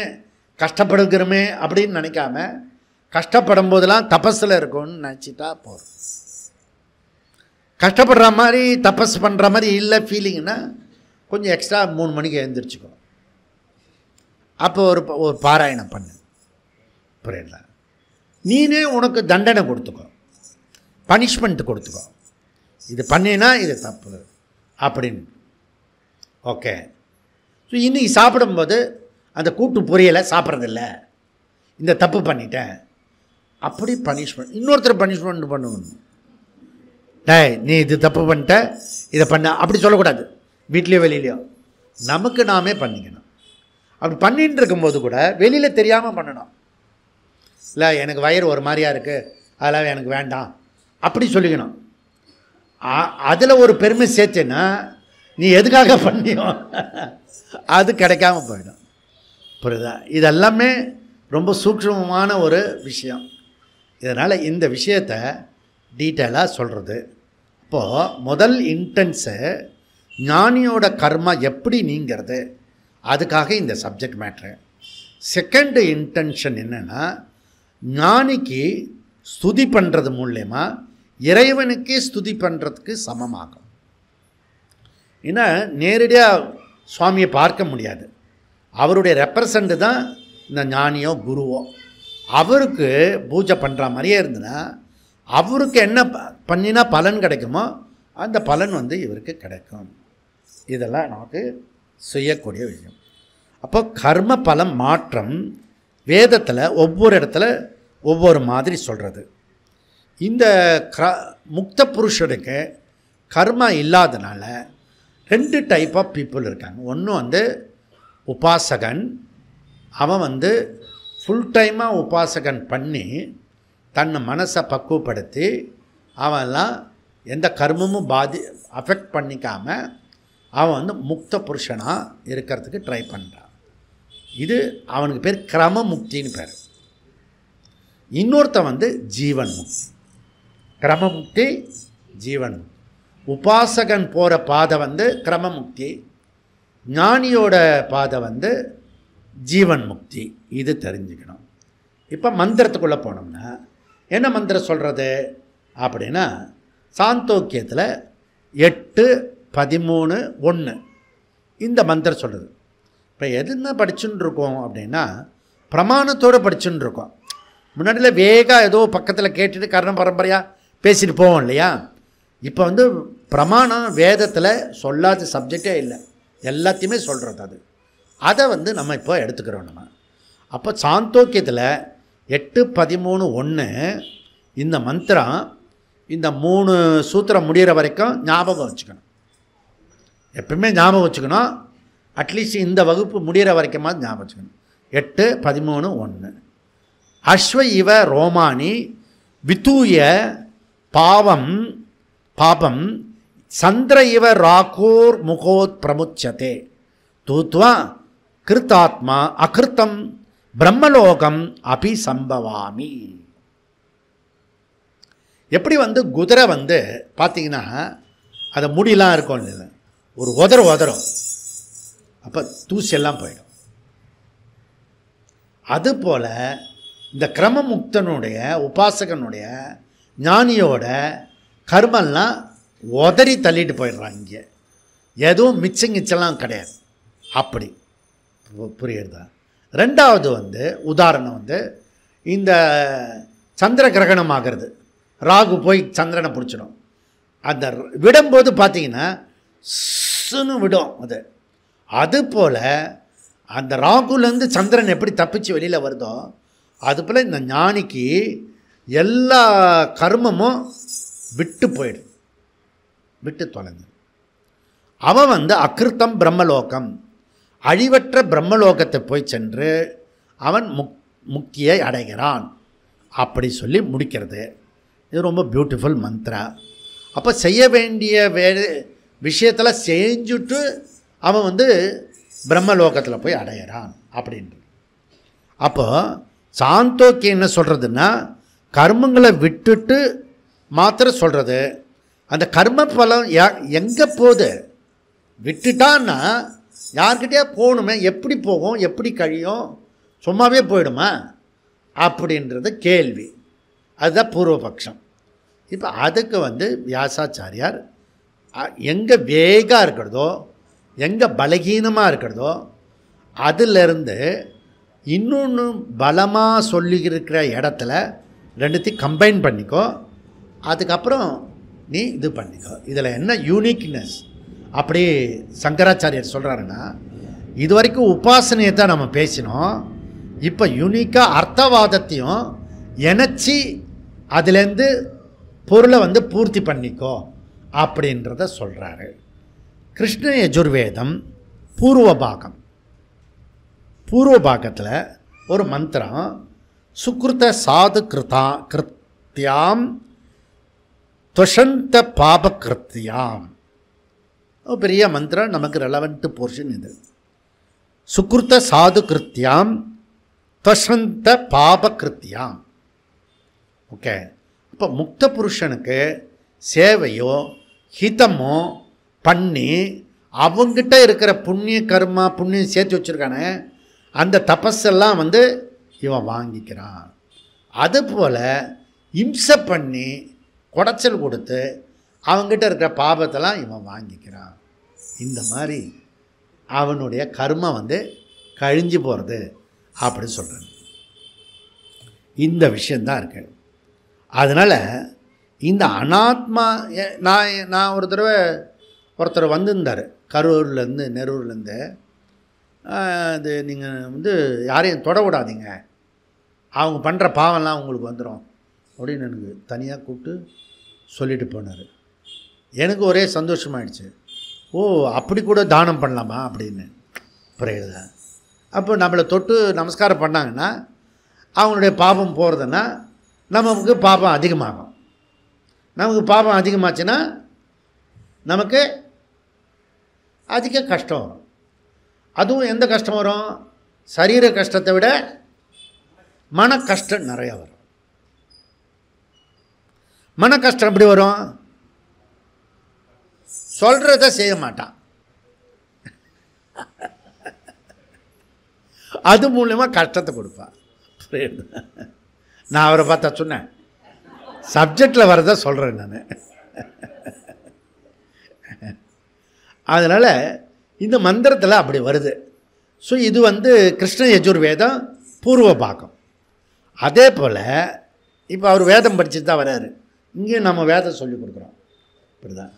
கஷ்டப்படுகிறோமே அப்படின்னு நினைக்காம கஷ்டப்படும் போதெல்லாம் தபஸில் இருக்கும்னு நினச்சிட்டா போகிறோம். கஷ்டப்படுற மாதிரி தபஸ் பண்ணுற மாதிரி இல்லை ஃபீலிங்னா கொஞ்சம் எக்ஸ்ட்ரா 3 மணிக்கு எழுந்திரிச்சிக்கோ. அப்போ ஒரு பாராயணம் பண்ணு. புரியல? நீனே உனக்கு தண்டனை கொடுத்துக்கோ, பனிஷ்மெண்ட் கொடுத்துக்கோ. இது பண்ணினா இது தப்பு அப்படின்னு. ஓகே. ஸோ இன்றைக்கி சாப்பிடும்போது அந்த கூட்டு பொரியலை சாப்பிட்றதில்ல, இந்த தப்பு பண்ணிட்டேன், அப்படி பனிஷ்மெண்ட் இன்னொருத்தர் பனிஷ்மெண்ட் பண்ணுவோம். டேய் நீ இது தப்பு பண்ணிட்ட, இதை பண்ண அப்படி சொல்லக்கூடாது. வீட்லேயோ வெளியிலையோ நமக்கு நாமே பண்ணிக்கணும். அப்படி பண்ணிட்டு இருக்கும்போது கூட வெளியில் தெரியாமல் பண்ணணும். இல்லை எனக்கு வயிறு ஒரு மாதிரியாக இருக்குது, அதெல்லாம் எனக்கு வேண்டாம் அப்படி சொல்லிக்கணும். அதில் ஒரு பெருமை சேர்த்தேன்னா நீ எதுக்காக பண்ணியோ அது கிடைக்காம போயிடும். புரியுதா? இதெல்லாமே ரொம்ப சூக்ஷ்மமான ஒரு விஷயம். இதனால் இந்த விஷயத்தை டீட்டெயிலாக சொல்கிறது. இப்போது முதல் இன்டென்ஸு ஞானியோட கர்மா எப்படி நீங்கிறது, அதுக்காக இந்த சப்ஜெக்ட் மேட்ரு. செகண்ட் இன்டென்ஷன் என்னென்னா, ஞானிக்கு ஸ்துதி பண்ணுறது மூலமா இறைவனுக்கே ஸ்துதி பண்ணுறதுக்கு சமமாகும். ஏன்னா நேரடியாக சுவாமியை பார்க்க முடியாது, அவருடைய ரெப்ரசண்ட் தான் இந்த ஞானியோ குருவோ. அவருக்கு பூஜை பண்ணுற மாதிரியே இருந்ததுன்னா அவருக்கு என்ன பண்ணினா பலன் கிடைக்குமோ அந்த பலன் இவருக்கு கிடைக்கும். இதெல்லாம் நமக்கு செய்யக்கூடிய விஷயம். அப்போ கர்ம பலம் மாற்றம் வேதத்தில் ஒவ்வொரு இடத்துல ஒவ்வொரு மாதிரி சொல்கிறது. இந்த முக்த புருஷனுக்கு கர்மா இல்லாதனால 2 டைப் ஆஃப் பீப்புள் இருக்காங்க. ஒன்று உபாசகன், அவன் ஃபுல் டைமாக உபாசகன் பண்ணி தன்னை மனசை பக்குவப்படுத்தி அவன்லாம் எந்த கர்மமும் அஃபெக்ட் பண்ணிக்காமல் அவன் முக்த புருஷனாக இருக்கிறதுக்கு ட்ரை பண்ணுறான். இது அவனுக்கு பேர் கிரம முக்தின்னு பேர். இன்னொருத்தன் ஜீவன் முக்தி. கிரமமுக்தி, ஜீவன் முக்தி. உபாசகன் போகிற பாதை கிரமமுக்தி, ஞானியோட பாதை ஜீவன் முக்தி. இது தெரிஞ்சுக்கணும். இப்போ மந்திரத்துக்குள்ளே போனோம்னா என்ன மந்திரம் சொல்கிறது அப்படின்னா, சாந்தோக்கியத்தில் 8:13:1 இந்த மந்திரம் சொல்கிறது. இப்போ எதுன்னா படிச்சுன்னு இருக்கோம் அப்படின்னா பிரமாணத்தோடு படிச்சுன்னு இருக்கோம். முன்னாடியில் வேகாக ஏதோ பக்கத்தில் கேட்டுட்டு கர்ண பரம்பரையாக பேசிட்டு போவோம் இல்லையா. இப்போ பிரமாணம் வேதத்தில் சொல்லாத சப்ஜெக்டே இல்லை, எல்லாத்தையுமே சொல்கிறது. அதை நம்ம இப்போ எடுத்துக்கிறோம். நம்ம அப்போ சாந்தோக்கியத்தில் 8:13:1 இந்த மந்திரம் இந்த 3 சூத்திரம் முடிகிற வரைக்கும் ஞாபகம் வச்சுக்கணும். எப்பவுமே ஞாபகம் வச்சுக்கணும். அட்லீஸ்ட் இந்த வகுப்பு முடிகிற வரைக்குமாவது ஞாபகம் வச்சுக்கணும். 8:13:1 அஸ்வ இவ ரோமானி வித்தூய பாபம் சந்திர இவ ராகோர் முகோத் பிரமுச்சதே தூத்வா கிருத்தாத்மா அகிருத்தம் பிரம்மலோகம் அபி சம்பவாமி. எப்படி குதிரை பார்த்தீங்கன்னா அதை முடியெல்லாம் இருக்கும் இல்லை, ஒரு உதறும், அப்போ தூசியெல்லாம் போயிடும். அதுபோல் இந்த கிரமமுக்தனுடைய உபாசகனுடைய ஞானியோட கர்மெல்லாம் உதறி தள்ளிட்டு போயிடுறான். இங்கே எதுவும் மிச்சங்கிச்செல்லாம் கிடையாது. அப்படி புரியுறதா? ரெண்டாவது உதாரணம் இந்த சந்திர கிரகணம் ஆகிறது. ராகு போய் சந்திரனை பிடிச்சிடும். அந்த விடும்போது பார்த்தீங்கன்னா சுன்னு விடும். அதுபோல் அந்த ராகுலேருந்து சந்திரன் எப்படி தப்பிச்சு வெளியில் வருதோ அதுபோல் இந்த ஞானிக்கு எல்லா கர்மமும் விட்டு போயிடும், விட்டு தொலைஞ்சு. அவன் அகிருத்தம் பிரம்மலோகம், அழிவற்ற பிரம்மலோகத்தை போய் சென்று அவன் முக்தியை அடைகிறான். அப்படி சொல்லி முடிக்கிறது. இது ரொம்ப பியூட்டிஃபுல் மந்த்ரா. அப்போ செய்ய வேண்டிய விஷயத்தில் செஞ்சுட்டு அவன் பிரம்மலோகத்தில் போய் அடையிறான் அப்படின்றது. அப்போ சாந்தோக்கியம் என்ன சொல்கிறதுன்னா, கர்மங்களை விட்டுட்டு மாத்திரம் சொல்கிறது. அந்த கர்ம பலம் எங்கே போகுது, விட்டுட்டான்னா யார்கிட்டயே போகணுமே, எப்படி போகும், எப்படி கழியும், சும்மாவே போயிடுமா அப்படின்றது கேள்வி. அதுதான் பூர்வபக்ஷம். இப்போ அதுக்கு வியாசாச்சாரியார் எங்கே வேகாக இருக்கிறதோ, எங்கே பலகீனமாக இருக்கிறதோ அதிலிருந்து இன்னொன்று பலமாக சொல்லியிருக்கிற இடத்துல ரெண்டுத்தையும் கம்பைன் பண்ணிக்கோ, அதுக்கப்புறம் நீ இது பண்ணிக்கோ. இதில் என்ன யூனிக்னஸ் அப்படி சங்கராச்சாரியர் சொல்கிறாருன்னா, இது வரைக்கும் உபாசனையை தான் நம்ம பேசினோம். இப்போ யூனிக்காக அர்த்தவாதத்தையும் இணைச்சி அதுலேருந்து பொருளை பூர்த்தி பண்ணிக்கோ அப்படின்றத சொல்கிறாரு. கிருஷ்ண யஜுர்வேதம் பூர்வ பாகம் பூர்வ பாகத்தில் ஒரு மந்திரம் சுக்ருத சாது கிருத்தியாம் துவசந்த பாபகிருத்தியாம். பெரிய மந்திரம், நமக்கு ரெலவெண்ட் போர்ஷன் இது. சுக்ருத சாது கிருத்தியாம் துவசந்த பாபகிருத்தியாம். ஓகே, இப்போ முக்த புருஷனுக்கு சேவையோ ஹிதமோ பண்ணி அவங்ககிட்ட இருக்கிற புண்ணிய கர்மா புண்ணியம் சேர்த்து வச்சுருக்கானே அந்த தபஸெல்லாம் இவன் வாங்கிக்கிறான். அதுபோல் இம்சை பண்ணி குடைச்சல் கொடுத்து அவங்ககிட்ட இருக்கிற பாபத்தெல்லாம் இவன் வாங்கிக்கிறான். இந்த மாதிரி அவனுடைய கர்மம் கழிஞ்சு போகிறது அப்படின்னு சொல்கிறாங்க. இந்த விஷயந்தான் இருக்கு. அதனால் இந்த அனாத்மா, நான் ஒரு தடவை ஒருத்தர் வந்திருந்தார் கரூர்லேருந்து நெரூர்லேருந்து. இது நீங்கள் யாரையும் தொட விடாதீங்க, அவங்க பண்ணுற பாவம்லாம் உங்களுக்கு வந்துடும் அப்படின்னு எனக்கு தனியாக கூப்பிட்டு சொல்லிட்டு போனார். எனக்கு ஒரே சந்தோஷமாயிடுச்சு. ஓ, அப்படி கூட தானம் பண்ணலாமா அப்படின்னு. புரியுதா? அப்போ நம்மளை தொட்டு நமஸ்காரம் பண்ணாங்கன்னா அவங்களுடைய பாபம் போகிறதுன்னா நமக்கு பாபம் அதிகமாகும். நமக்கு பாபம் அதிகமாச்சுன்னா நமக்கு அதிக கஷ்டம் வரும். அதுவும் எந்த கஷ்டம் வரும்? சரீர கஷ்டத்தை விட மன கஷ்டம் நிறையா வரும். மன கஷ்டம் எப்படி வரும்? சொல்கிறத செய்ய மாட்டான், அது மூலமாக கஷ்டத்தை கொடுப்பான். நான் அவரை பார்த்தா சொன்னேன், சப்ஜெக்டில் வரதை சொல்கிறேன் நான். அதனால் இந்த மந்திரத்தில் அப்படி வருது. ஸோ இது கிருஷ்ண யஜுர்வேதம் பூர்வ பாகம். அதே போல் இப்போ அவர் வேதம் படிச்சுட்டு தான் வர்றாரு. இங்கேயும் நம்ம வேதம் சொல்லி கொடுக்குறோம். இப்படிதான்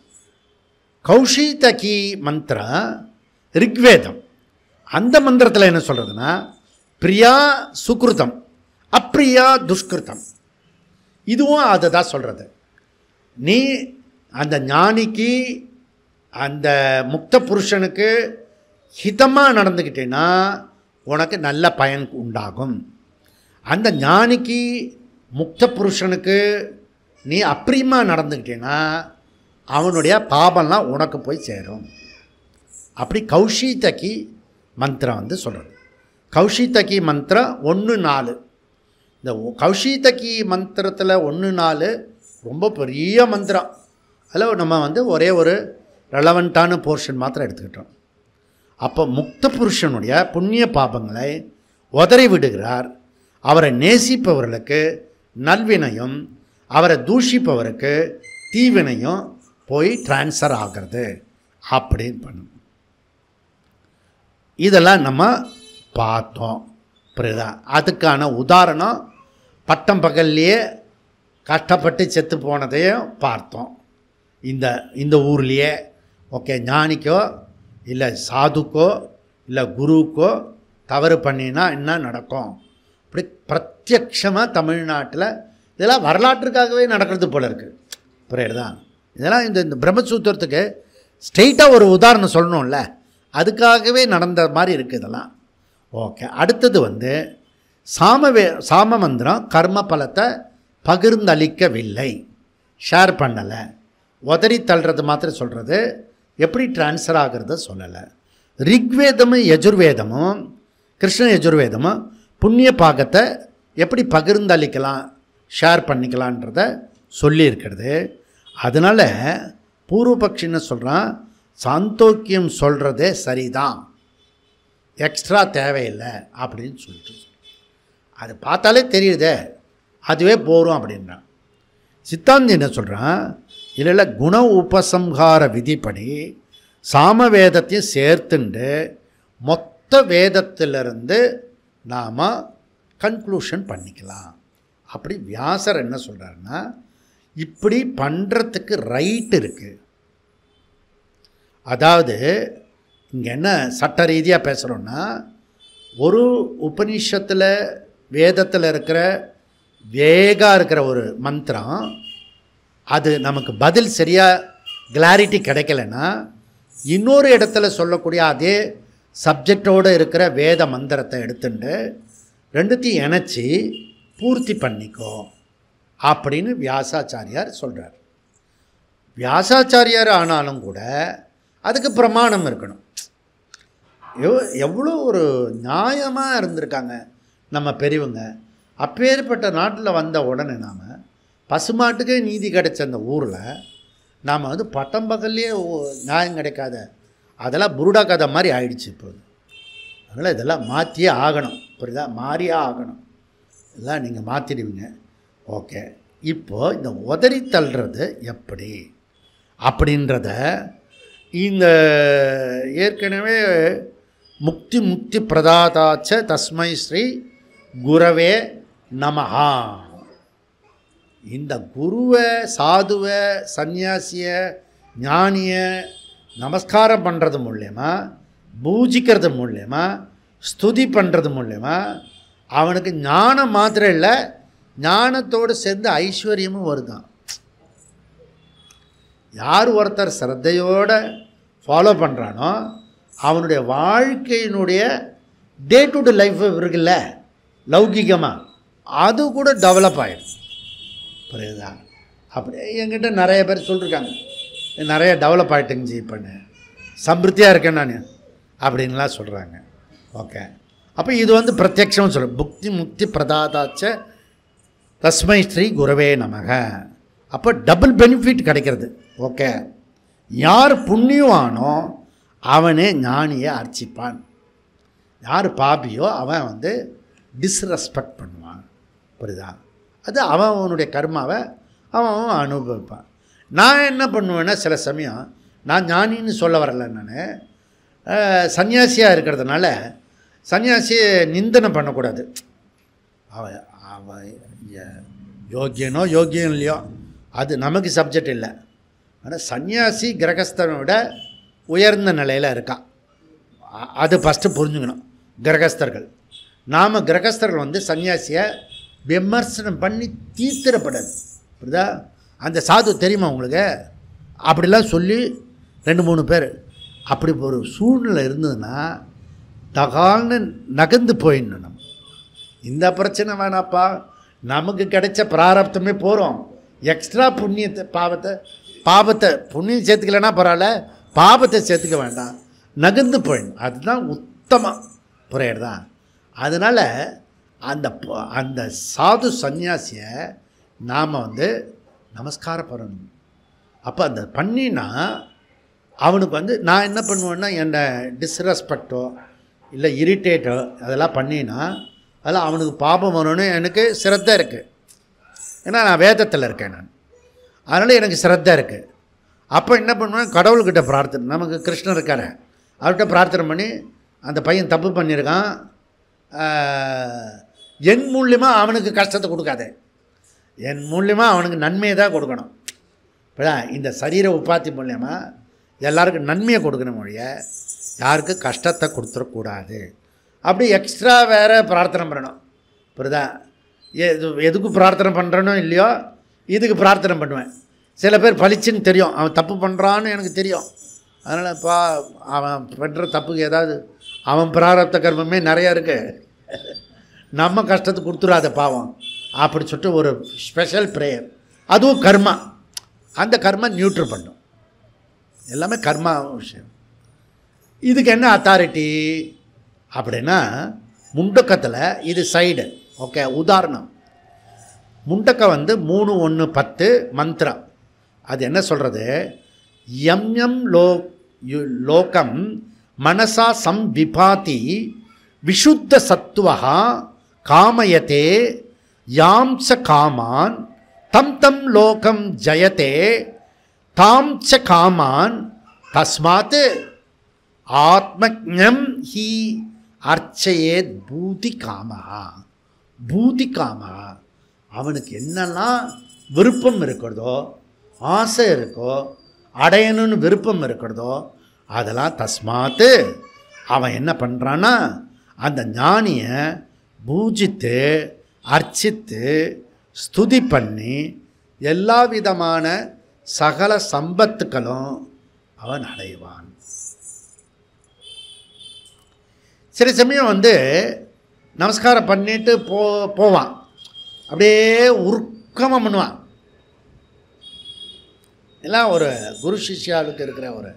கௌஷிதகி மந்திரம் ரிக்வேதம். அந்த மந்திரத்தில் என்ன சொல்கிறதுனா, பிரியா சுக்ருதம் அப்பிரியா துஷ்கிருதம். இதுவும் அதை தான் சொல்கிறது. நீ அந்த ஞானிக்கு அந்த முக்த புருஷனுக்கு ஹிதமாக நடந்துக்கிட்டேன்னா உனக்கு நல்ல பயன் உண்டாகும். அந்த ஞானிக்கு முக்த புருஷனுக்கு நீ அப்பிரியமாக நடந்துக்கிட்டேன்னா அவனுடைய பாபம்லாம் உனக்கு போய் சேரும். அப்படி கௌஷிதகி மந்திரம் சொல்கிறது. கௌஷிதகி மந்திரம் 1-4. இந்த கௌஷிதகி மந்திரத்தில் 1-4 ரொம்ப பெரிய மந்திரம். அதில் நம்ம ஒரே ஒரு ரெலவெண்ட்டான போர்ஷன் மாத்திரம் எடுத்துக்கிட்டோம். அப்போ முக்த புருஷனுடைய புண்ணிய பாபங்களை உதறி விடுகிறார். அவரை நேசிப்பவர்களுக்கு நல்வினையும் அவரை தூஷிப்பவருக்கு தீவினையும் போய் டிரான்ஸ்ஃபர் ஆகிறது அப்படின்னு பண்ணும். இதெல்லாம் நம்ம பார்த்தோம். புரியுதா? அதுக்கான உதாரணம் பட்டம் பகல்லையே கஷ்டப்பட்டு செத்து போனதையும் பார்த்தோம். இந்த ஊர்லேயே ஓகே, ஞானிக்கோ இல்லை சாதுக்கோ இல்லை குருவுக்கோ தவறு பண்ணினா என்ன நடக்கும், இப்படி பிரத்யக்ஷமாக தமிழ்நாட்டில் இதெல்லாம் வரலாற்றுக்காகவே நடக்கிறது போல இருக்குது. புரியுதா? இதெல்லாம் இந்த பிரம்மசூத்திரத்துக்கு ஸ்ட்ரெயிட்டாக ஒரு உதாரணம் சொல்லணும்ல, அதுக்காகவே நடந்த மாதிரி இருக்குது இதெல்லாம். ஓகே, அடுத்தது சாம மந்திரம் கர்ம பலத்தை பகிர்ந்தளிக்கவில்லை, ஷேர் பண்ணலை, உதறி தள்ளுறது மாத்திரம் சொல்கிறது, எப்படி டிரான்ஸ்ஃபர் ஆகிறத சொல்லலை. ரிக்வேதமும் யஜுர்வேதமும் கிருஷ்ண யஜுர்வேதமும் புண்ணிய பாகத்தை எப்படி பகிர்ந்தளிக்கலாம் ஷேர் பண்ணிக்கலான்றத சொல்லியிருக்கிறது. அதனால் பூர்வபக்ஷின்னு சொல்கிறான், சாந்தோக்கியம் சொல்கிறதே சரிதான், எக்ஸ்ட்ரா தேவையில்லை அப்படின்னு சொல்லிட்டு அது பார்த்தாலே தெரியுதே, அதுவே போகிறோம் அப்படின்றான். சித்தாந்தி என்ன சொல்கிறான், இல்லை குண உபசம்ஹார விதிப்படி சாம வேதத்தையும் சேர்த்துண்டு மொத்த வேதத்திலிருந்து நாம் கன்க்ளூஷன் பண்ணிக்கலாம். அப்படி வியாசர் என்ன சொல்கிறாருன்னா, இப்படி பண்ணுறதுக்கு ரைட் இருக்குது. அதாவது இங்கே என்ன சட்ட ரீதியாக பேசுகிறோன்னா, ஒரு உபனிஷத்தில் வேதத்தில் இருக்கிற வேகாக இருக்கிற ஒரு மந்திரம், அது நமக்கு பதில் சரியாக கிளாரிட்டி கிடைக்கலன்னா இன்னொரு இடத்துல சொல்லக்கூடிய அதே சப்ஜெக்டோடு இருக்கிற வேத மந்திரத்தை எடுத்துட்டு ரெண்டுத்தையும் இணைச்சி பூர்த்தி பண்ணிக்கோ அப்படின்னு வியாசாச்சாரியார் சொல்கிறார். வியாசாச்சாரியார் ஆனாலும் கூட அதுக்கு பிரமாணம் இருக்கணும். எவ்வளோ ஒரு நியாயமாக இருந்திருக்காங்க நம்ம பெரியவங்க. அப்பேற்பட்ட நாட்டில் வந்த உடனே நாம் பசுமாட்டுக்கே நீதி கிடைச்ச அந்த ஊரில் நாம் வந்து பட்டம் பகல்லையே நியாயம் கிடைக்காத அதெல்லாம் புருடா கதை மாதிரி ஆயிடுச்சு இப்போது. அதனால் இதெல்லாம் மாற்றியே ஆகணும். புரியுதா? மாறியே ஆகணும். இதெல்லாம் நீங்கள் மாற்றிடுவீங்க. ஓகே, இப்போது இந்த உதறி தள்ளுறது எப்படி அப்படின்றத இந்த ஏற்கனவே முக்தி முக்தி பிரதாதாச்ச தஸ்மை ஸ்ரீ குரவே நமஹா. இந்த குருவை, சாதுவை, சந்நியாசியை, ஞானியை நமஸ்காரம் பண்ணுறது மூலயமா, பூஜிக்கிறது மூலயமா, ஸ்துதி பண்ணுறது மூலயமா அவனுக்கு ஞானம் மாத்திரம் இல்லை, ஞானத்தோடு சேர்ந்து ஐஸ்வர்யமும் வருதான். யார் ஒருத்தர் சிரத்தையோடு ஃபாலோ பண்ணுறானோ அவனுடைய வாழ்க்கையினுடைய டே டு டே லைஃப் இருக்குல்ல, லௌகிகமாக அது கூட டெவலப் ஆகிடும். புரியுதா? அப்படியே என்கிட்ட நிறைய பேர் சொல்லியிருக்காங்க, நிறைய டெவலப் ஆகிட்டுங்க ஜி, பண்ணு சம்பிருத்தியாக இருக்கேன் நான் அப்படின்லாம் சொல்கிறாங்க. ஓகே, அப்போ இது வந்து பிரத்யக்ஷம்னு சொல்கிறேன். புக்தி முக்தி பிரதாதாச்ச தஸ்மை ஸ்ரீ குரவே நமக. அப்போ டபுள் பெனிஃபிட் கிடைக்கிறது. ஓகே, யார் புண்ணியவானோ அவனே ஞானியை அர்ச்சிப்பான். யார் பாபியோ அவன் வந்து டிஸ்ரெஸ்பெக்ட் பண்ணுவான். புரியுதா? அது அவன் அவனுடைய கர்மாவை அவன் அனுபவிப்பான். நான் என்ன பண்ணுவேன்னா, சில சமயம் நான் ஞானின்னு சொல்ல வரல, நான் சன்னியாசியாக இருக்கிறதுனால சன்னியாசியை நிந்தனை பண்ணக்கூடாது. அவன் அவன் யோக்கியனோ யோக்கியம் இல்லையோ அது நமக்கு சப்ஜெக்ட் இல்லை. ஆனால் சன்னியாசி கிரகஸ்தனை விட உயர்ந்த நிலையில் இருக்கான். அது ஃபஸ்ட்டு புரிஞ்சுக்கணும். கிரகஸ்தர்கள், நாம் கிரகஸ்தர்கள் வந்து சன்னியாசியை விமர்சனம் பண்ணி தீர்த்திடப்படாது. புரியுதா? அந்த சாது தெரியுமா உங்களுக்கு? அப்படிலாம் சொல்லி 2-3 பேர் அப்படி ஒரு சூழ்நிலை இருந்ததுன்னா தகால்னு நகர்ந்து போயிடணும். நம்ம இந்த பிரச்சனை வேணாப்பா, நமக்கு கிடைச்ச பிராரப்தமே போகிறோம், எக்ஸ்ட்ரா புண்ணியத்தை பாபத்தை புண்ணியம் சேர்த்துக்கலன்னா பரவாயில்ல, பாபத்தை சேர்த்துக்க வேண்டாம், நகர்ந்து போயிடணும். அதுதான் உத்தமம். புரியுறதா? அதனால் அந்த சாது சந்நியாசியை நாம் வந்து நமஸ்காரம் பண்ணணும். அப்போ அந்த பண்ணினா அவனுக்கு வந்து நான் என்ன பண்ணுவேன்னா, என்னை டிஸ்ரெஸ்பெக்டோ இல்லை இரிட்டேட்டோ அதெல்லாம் பண்ணினா அதெல்லாம் அவனுக்கு பாபம் வரணும்னு எனக்கு சிரத்தை இருக்குது. ஏன்னா நான் வேதத்தில் இருக்கேன் நான், அதனால் எனக்கு சிரத்தை இருக்குது. அப்போ என்ன பண்ணுவேன், கடவுள்கிட்ட பிரார்த்தனை, நமக்கு கிருஷ்ணர் இருக்கார், அவர்கிட்ட பிரார்த்தனை பண்ணி அந்த பையன் தப்பு பண்ணியிருக்கான், என் மூலியமாக அவனுக்கு கஷ்டத்தை கொடுக்காதே, என் மூலியமாக அவனுக்கு நன்மையை தான் கொடுக்கணும். இப்போ இந்த சரீர உபாத்தி மூலியமாக எல்லாருக்கும் நன்மையை கொடுக்கணும் மொழிய, யாருக்கு கஷ்டத்தை கொடுத்துடக்கூடாது. அப்படி எக்ஸ்ட்ரா வேறு பிரார்த்தனை பண்ணணும். புரியுதா? எதுக்கு பிரார்த்தனை பண்ணுறனோ இல்லையோ இதுக்கு பிரார்த்தனை பண்ணுவேன். சில பேர் பளிச்சுன்னு தெரியும், அவன் தப்பு பண்ணுறான்னு எனக்கு தெரியும், அதனால்ப்பா அவன் பண்ணுற தப்புக்கு ஏதாவது அவன் பிராரப்த கர்மமே நிறையா இருக்குது, நம்ம கஷ்டத்தை கொடுத்துடாத பாவம் அப்படி சொல்லிட்டு ஒரு ஸ்பெஷல் ப்ரேயர். அதுவும் கர்மா, அந்த கர்மா நியூட்ரல் பண்ணும். எல்லாமே கர்மா விஷயம். இதுக்கு என்ன அத்தாரிட்டி அப்படின்னா, முண்டக்கத்தில் இது சைடு. ஓகே, உதாரணம், முண்டக்க வந்து 3-1-10 மந்திரம். அது என்ன சொல்கிறது, எம் எம் லோகம் மனசா சம்விபாதி விஷுத்த சத்துவா காமயத்தே யாம் ச காமான் தம் தம் லோகம் ஜயத்தே தாம் ச காமான் தஸ்மாத் ஆத்மஜம் ஹி அர்ச்சயேத் பூதி காமஹா. பூதி காமஹா, அவனுக்கு என்னெல்லாம் விருப்பம் இருக்கிறதோ, ஆசை இருக்கோ, அடையணும்னு விருப்பம் இருக்கிறதோ அதெல்லாம் தஸ்மாத்து அவன் என்ன பண்ணுறான்னா, அந்த ஞானியை பூஜித்து அர்ச்சித்து ஸ்துதி பண்ணி எல்லா விதமான சகல சம்பத்துக்களும் அவன் அடைவான். சில சமயம் வந்து நமஸ்காரம் பண்ணிட்டு போவான், அப்படியே உருக்கமாக பண்ணுவான். எல்லாம் ஒரு குரு சிஷ்யாவுக்கு இருக்கிற ஒரு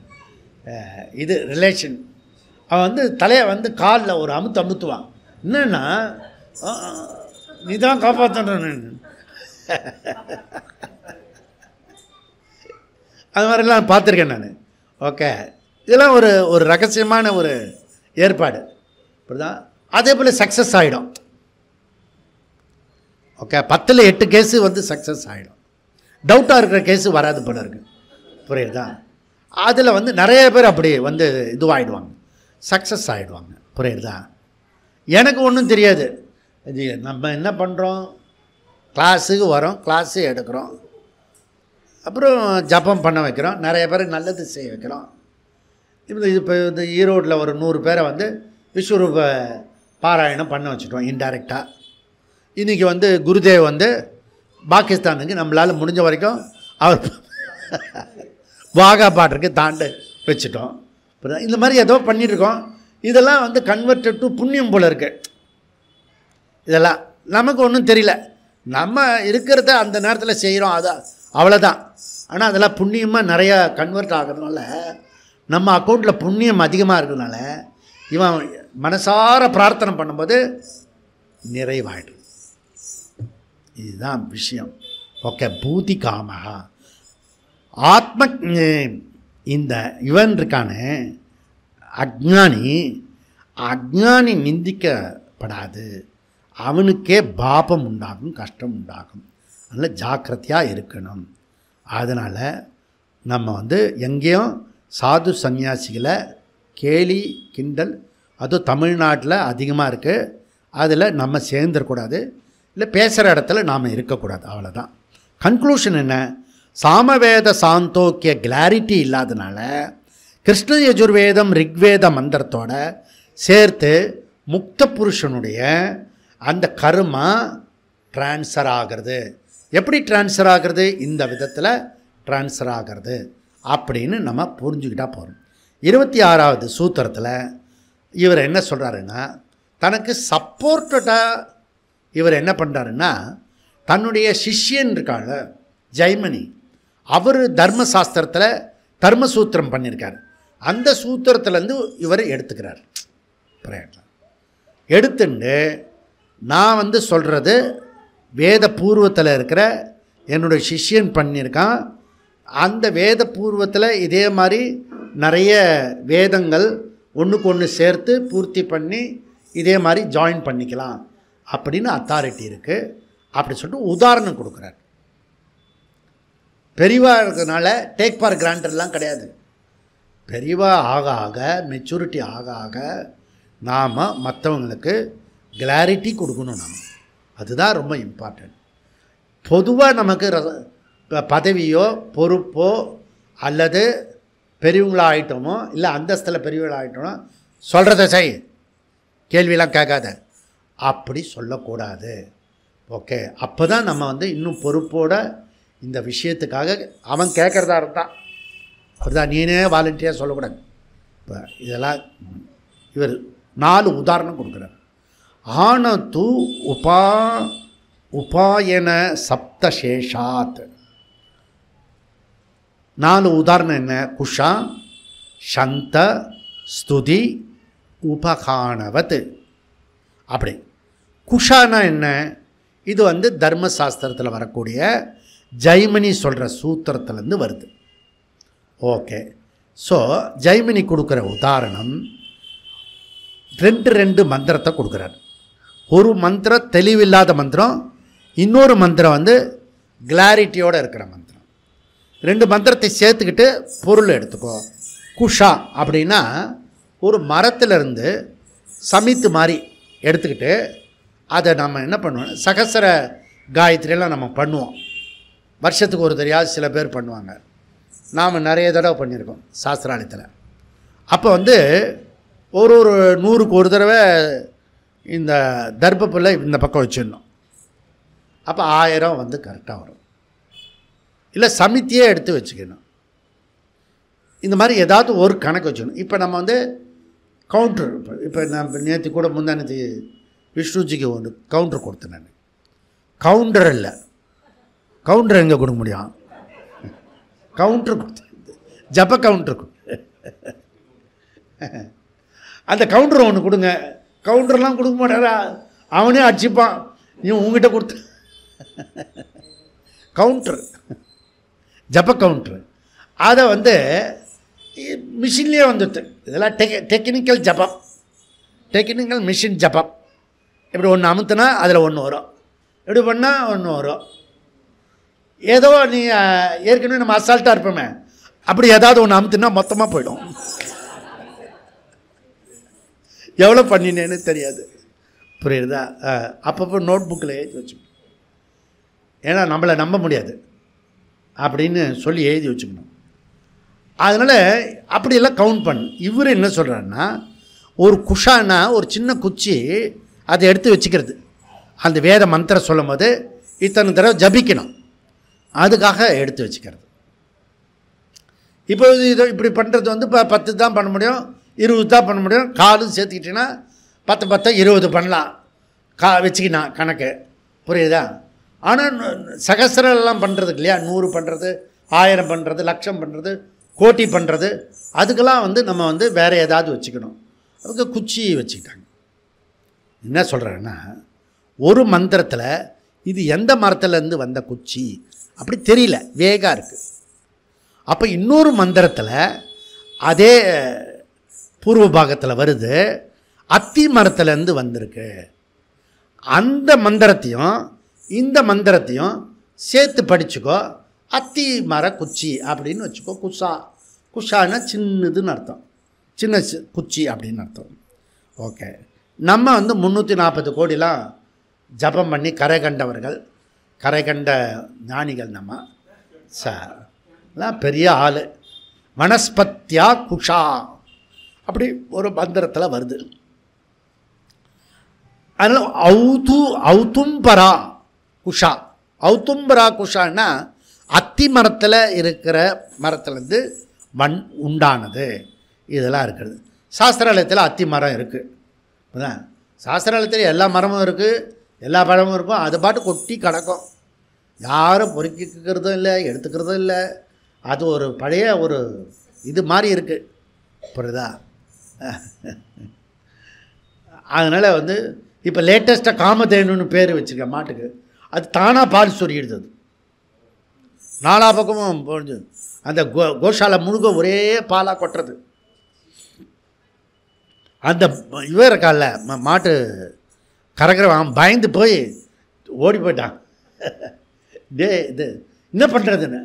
இது ரிலேஷன். அவன் வந்து தலையை வந்து காலில் ஒரு அமுத்துவான். என்னன்னா நீ தான் காப்பாற்றணும். அது மாதிரிலாம் பார்த்துருக்கேன் நான். ஓகே, இதெல்லாம் ஒரு ஒரு ரகசியமான ஒரு ஏற்பாடு. இப்படிதான். அதே போல் சக்ஸஸ் ஆகிடும். ஓகே, 10ல் 8 கேஸு வந்து சக்ஸஸ் ஆகிடும். டவுட்டாக இருக்கிற கேஸு வராது போல இருக்கு. புரியுதா? அதில் வந்து நிறைய பேர் அப்படி வந்து இதுவாகிடுவாங்க, சக்ஸஸ் ஆகிடுவாங்க. புரியுதா? எனக்கு ஒன்றும் தெரியாது. இது நம்ம என்ன பண்ணுறோம், கிளாஸுக்கு வரோம், கிளாஸு எடுக்கிறோம், அப்புறம் ஜபம் பண்ண வைக்கிறோம், நிறைய பேருக்கு நல்லது செய்ய வைக்கிறோம். இப்போ இந்த ஈரோட்டில் ஒரு 100 பேரை வந்து விஸ்வரூப பாராயணம் பண்ண வச்சுட்டோம் இன்டைரக்டாக. இன்றைக்கி வந்து குருதேவ் வந்து பாகிஸ்தானுக்கு நம்மளால் முடிஞ்ச வரைக்கும் அவர் வாகா பாட்டுக்கு தாண்டு வச்சுட்டோம். இந்த மாதிரி ஏதோ பண்ணிகிட்ருக்கோம். இதெல்லாம் வந்து கன்வெர்டட் டு புண்ணியம் போல் இருக்கு. இதெல்லாம் நமக்கு ஒன்றும் தெரியல, நம்ம இருக்கிறத அந்த நேரத்தில் செய்கிறோம், அதான் அவ்வளோதான். ஆனால் அதெல்லாம் புண்ணியமாக நிறையா கன்வெர்ட் ஆகிறதுனால, நம்ம அக்கௌண்ட்டில் புண்ணியம் அதிகமாக இருக்கிறதுனால இவன் மனசார பிரார்த்தனை பண்ணும்போது நிறைவாயிடும். இதுதான் விஷயம். ஓகே, பூதி காமகா ஆத்ம. இந்த இவன் இருக்கானே அஜ்ஞானி நிந்திக்கப்படாது, அவனுக்கே பாபம் உண்டாகும், கஷ்டம் உண்டாகும். அதனால் ஜாக்கிரதையாக இருக்கணும். அதனால் நம்ம வந்து எங்கேயும் சாது சன்னியாசிகளை கேலி கிண்டல், அதுவும் தமிழ்நாட்டில் அதிகமாக இருக்குது, அதில் நம்ம சேர்ந்துடக்கூடாது, இல்லை பேசுகிற இடத்துல நாம் இருக்கக்கூடாது. அவ்வளோதான். கன்க்ளூஷன் என்ன? சாமவேத சாந்தோக்கிய கிளாரிட்டி இல்லாதனால கிருஷ்ண யஜுர்வேதம் ரிக்வேத மந்திரத்தோட சேர்த்து முக்த புருஷனுடைய அந்த கர்மா டிரான்ஸ்ஃபர் ஆகிறது. எப்படி டிரான்ஸ்ஃபர் ஆகிறது? இந்த விதத்தில் டிரான்ஸ்ஃபர் ஆகிறது அப்படின்னு நம்ம புரிஞ்சுக்கிட்டா போகிறோம். 26வது சூத்திரத்தில் இவர் என்ன சொல்கிறாருன்னா, தனக்கு சப்போர்ட்டடாக இவர் என்ன பண்ணுறாருன்னா, தன்னுடைய சிஷ்யன் இருக்காங்க ஜெய்மனி, அவர் தர்மசாஸ்திரத்தில் தர்மசூத்திரம் பண்ணியிருக்கார். அந்த சூத்திரத்துலேருந்து இவர் எடுத்துக்கிறார். எடுத்துட்டு நான் வந்து சொல்கிறது வேத பூர்வத்தில் இருக்கிற என்னுடைய சிஷ்யன் பண்ணியிருக்கான், அந்த வேத பூர்வத்தில் இதே மாதிரி நிறைய வேதங்கள் ஒன்றுக்கு ஒன்று சேர்த்து பூர்த்தி பண்ணி இதே மாதிரி ஜாயின் பண்ணிக்கலாம் அப்படின்னு அத்தாரிட்டி இருக்குது. அப்படி சொல்லிட்டு உதாரணம் கொடுக்குறார். பெரியவா இருக்கிறதுனால டேக் ஃபார் கிராண்டட்லாம் கிடையாது. பெரியவா ஆக ஆக மெச்சூரிட்டி ஆக ஆக நாம் மற்றவங்களுக்கு கிளாரிட்டி கொடுக்கணும். நாம் அதுதான் ரொம்ப இம்பார்ட்டன்ட். பொதுவாக நமக்கு பதவியோ பொறுப்போ அல்லது பெரியவங்களாக ஆகிட்டோமோ இல்லை அந்தஸ்தில் பெரியவங்களாக ஆகிட்டோமோ சொல்கிறத செய், கேள்வியெல்லாம் கேட்காத, அப்படி சொல்லக்கூடாது. ஓகே, அப்போ தான் நம்ம வந்து இன்னும் பொறுப்போட இந்த விஷயத்துக்காக அவன் கேட்குறதா இருந்தான் அப்படிதான், நீனே வாலண்டியாக சொல்லக்கூடாது. இப்போ இதெல்லாம் இவர் 4 உதாரணம் கொடுக்குறார். ஆனது உபாயன சப்தசேஷாத். 4 உதாரணம் என்ன? குஷா, சந்த, ஸ்துதி, உபகானவத். அப்படி குஷானா என்ன? இது வந்து தர்மசாஸ்திரத்தில் வரக்கூடிய ஜெய்மனி சொல்கிற சூத்திரத்துலேருந்து வருது. ஓகே, ஸோ ஜெய்மனி கொடுக்குற உதாரணம் 2 மந்திரத்தை கொடுக்குறாரு. ஒரு மந்திரம் தெளிவில்லாத மந்திரம், இன்னொரு மந்திரம் வந்து கிளாரிட்டியோடு இருக்கிற மந்திரம். 2 மந்திரத்தை சேர்த்துக்கிட்டு பொருள் எடுத்துக்கோ. குஷா அப்படின்னா ஒரு மரத்திலிருந்து சமித்து மாதிரி எடுத்துக்கிட்டு அதை நம்ம என்ன பண்ணுவோம், சகசர காயத்ரியெல்லாம் நம்ம பண்ணுவோம். வருஷத்துக்கு ஒரு தெரியாது சில பேர் பண்ணுவாங்க, நாம் நிறைய தடவை பண்ணியிருக்கோம் சாஸ்திராலயத்தில். அப்போ வந்து ஒரு 100க்கு ஒரு தடவை இந்த தர்ப்பப்புல்லை இந்த பக்கம் வச்சிடணும். அப்போ 1000 வந்து கரெக்டாக வரும். இல்லை சமித்தியே எடுத்து வச்சுக்கணும். இந்த மாதிரி ஏதாவது ஒரு கணக்கு வச்சுக்கணும். இப்போ நம்ம வந்து கவுண்டர் இப்போ நான் நேற்று கூட முந்தானத்து விஷ்ணுஜிக்கு ஒன்று கவுண்டர் கொடுத்தேன். நான் கவுண்டர் இல்லை, கவுண்டர் எங்கே கொடுக்க முடியும்? கவுண்டர் கொடுத்தேன், ஜப்ப கவுண்டர். அந்த கவுண்டர் ஒன்று கொடுங்க. கவுண்டர்லாம் கொடுக்க மாட்டாரா? அவனே அடிச்சுப்பான். நீ உங்ககிட்ட கொடுத்து கவுண்டர், ஜப்ப கவுண்டர். அதை வந்து மிஷின்லேயே வந்துட்டு இதெல்லாம் டெக்னிக்கல் ஜபம், டெக்னிக்கல் மிஷின் ஜபம். இப்படி ஒன்று அமுத்துனா அதில் ஒன்று வரும், இப்படி பண்ணால் ஒன்று வரும். ஏதோ நீ ஏற்கனவே நம்ம அசால்ட்டாக இருப்போமே, அப்படி ஏதாவது ஒன்று அமுத்துனா மொத்தமாக போயிடும். எவ்வளோ பண்ணினேன்னு தெரியாது. புரியுதா? அப்பப்போ நோட் புக்கில் எழுதி வச்சுக்கணும். ஏன்னா நம்மளை நம்ப முடியாது அப்படின்னு சொல்லி எழுதி வச்சுக்கணும். அதனால் அப்படியெல்லாம் கவுண்ட் பண்ணு. இவர் என்ன சொல்கிறாருன்னா, ஒரு குஷானா ஒரு சின்ன குச்சி அதை எடுத்து வச்சுக்கிறது. அந்த வேத மந்திரம் சொல்லும் போது இத்தனை தடவை ஜபிக்கணும், அதுக்காக எடுத்து வச்சுக்கிறது. இப்போ இதை இப்படி பண்ணுறது வந்து இப்போ 10 தான் பண்ண முடியும், 20 தான் பண்ண முடியும். காலும் சேர்த்துக்கிட்டீங்கன்னா 10 10 20 பண்ணலாம், வச்சுக்கினா கணக்கு. புரியுதா? ஆனால் சகசிரெல்லாம் பண்ணுறதுக்கு இல்லையா, 100 பண்ணுறது, 1000 பண்ணுறது, லட்சம் பண்ணுறது, கோட்டி பண்ணுறது, அதுக்கெல்லாம் வந்து நம்ம வந்து வேறு ஏதாவது வச்சுக்கணும். அதுக்கு குச்சி வச்சுக்கிட்டாங்க. என்ன சொல்கிறேன்னா, ஒரு மந்திரத்தில் இது எந்த மரத்துலேருந்து வந்த குச்சி அப்படி தெரியல, வேகாக இருக்குது. அப்போ இன்னொரு மந்திரத்தில் அதே பூர்வ பாகத்தில் வருது, அத்தி மரத்துலேருந்து வந்திருக்கு. அந்த மந்திரத்தையும் இந்த மந்திரத்தையும் சேர்த்து படிச்சுக்கோ, அத்தி மர குச்சி அப்படின்னு வச்சுக்கோ. குஷான்னா சின்னதுன்னு அர்த்தம், சின்ன குச்சி அப்படின்னு அர்த்தம். ஓகே, நம்ம வந்து 340 கோடிலாம் ஜபம் பண்ணி கரை கண்டவர்கள், கரை கண்ட ஞானிகள். நம்ம சார்லாம் பெரிய ஆள். வனஸ்பத்யா குஷா அப்படி ஒரு மந்திரத்தில் வருது. அதனால் அவுதும்பரா குஷா, அவுதும்பரா குஷான்னா அத்தி மரத்தில் இருக்கிற மரத்துலேருந்து மண் உண்டானது. இதெல்லாம் இருக்கிறது. சாஸ்திராலயத்தில் அத்தி மரம் இருக்குது. சாஸ்திராலயத்தில் எல்லா மரமும் இருக்குது, எல்லா பழமும் இருக்கும். அது பாட்டு கொட்டி கிடக்கும், யாரும் பொறுக்கிக்கிறதும் இல்லை, எடுத்துக்கிறதும் இல்லை. அது ஒரு பழைய ஒரு இது மாதிரி இருக்குது. புரியுதா? அதனால் வந்து இப்போ லேட்டஸ்ட்டாக காமதேனுன்னு பேர் வச்சுருக்கேன் மாட்டுக்கு. அது தானாக பால் சொருகிடுது. அது நாலா பக்கமும் போஞ்சு அந்த கோஷாலை முழுக்க ஒரே பாலாக கொட்டுறது. அந்த இவன் இருக்கால மாட்டு கறக்கிறவன் பயந்து போய் ஓடி போயிட்டான். இது என்ன பண்ணுறதுன்னு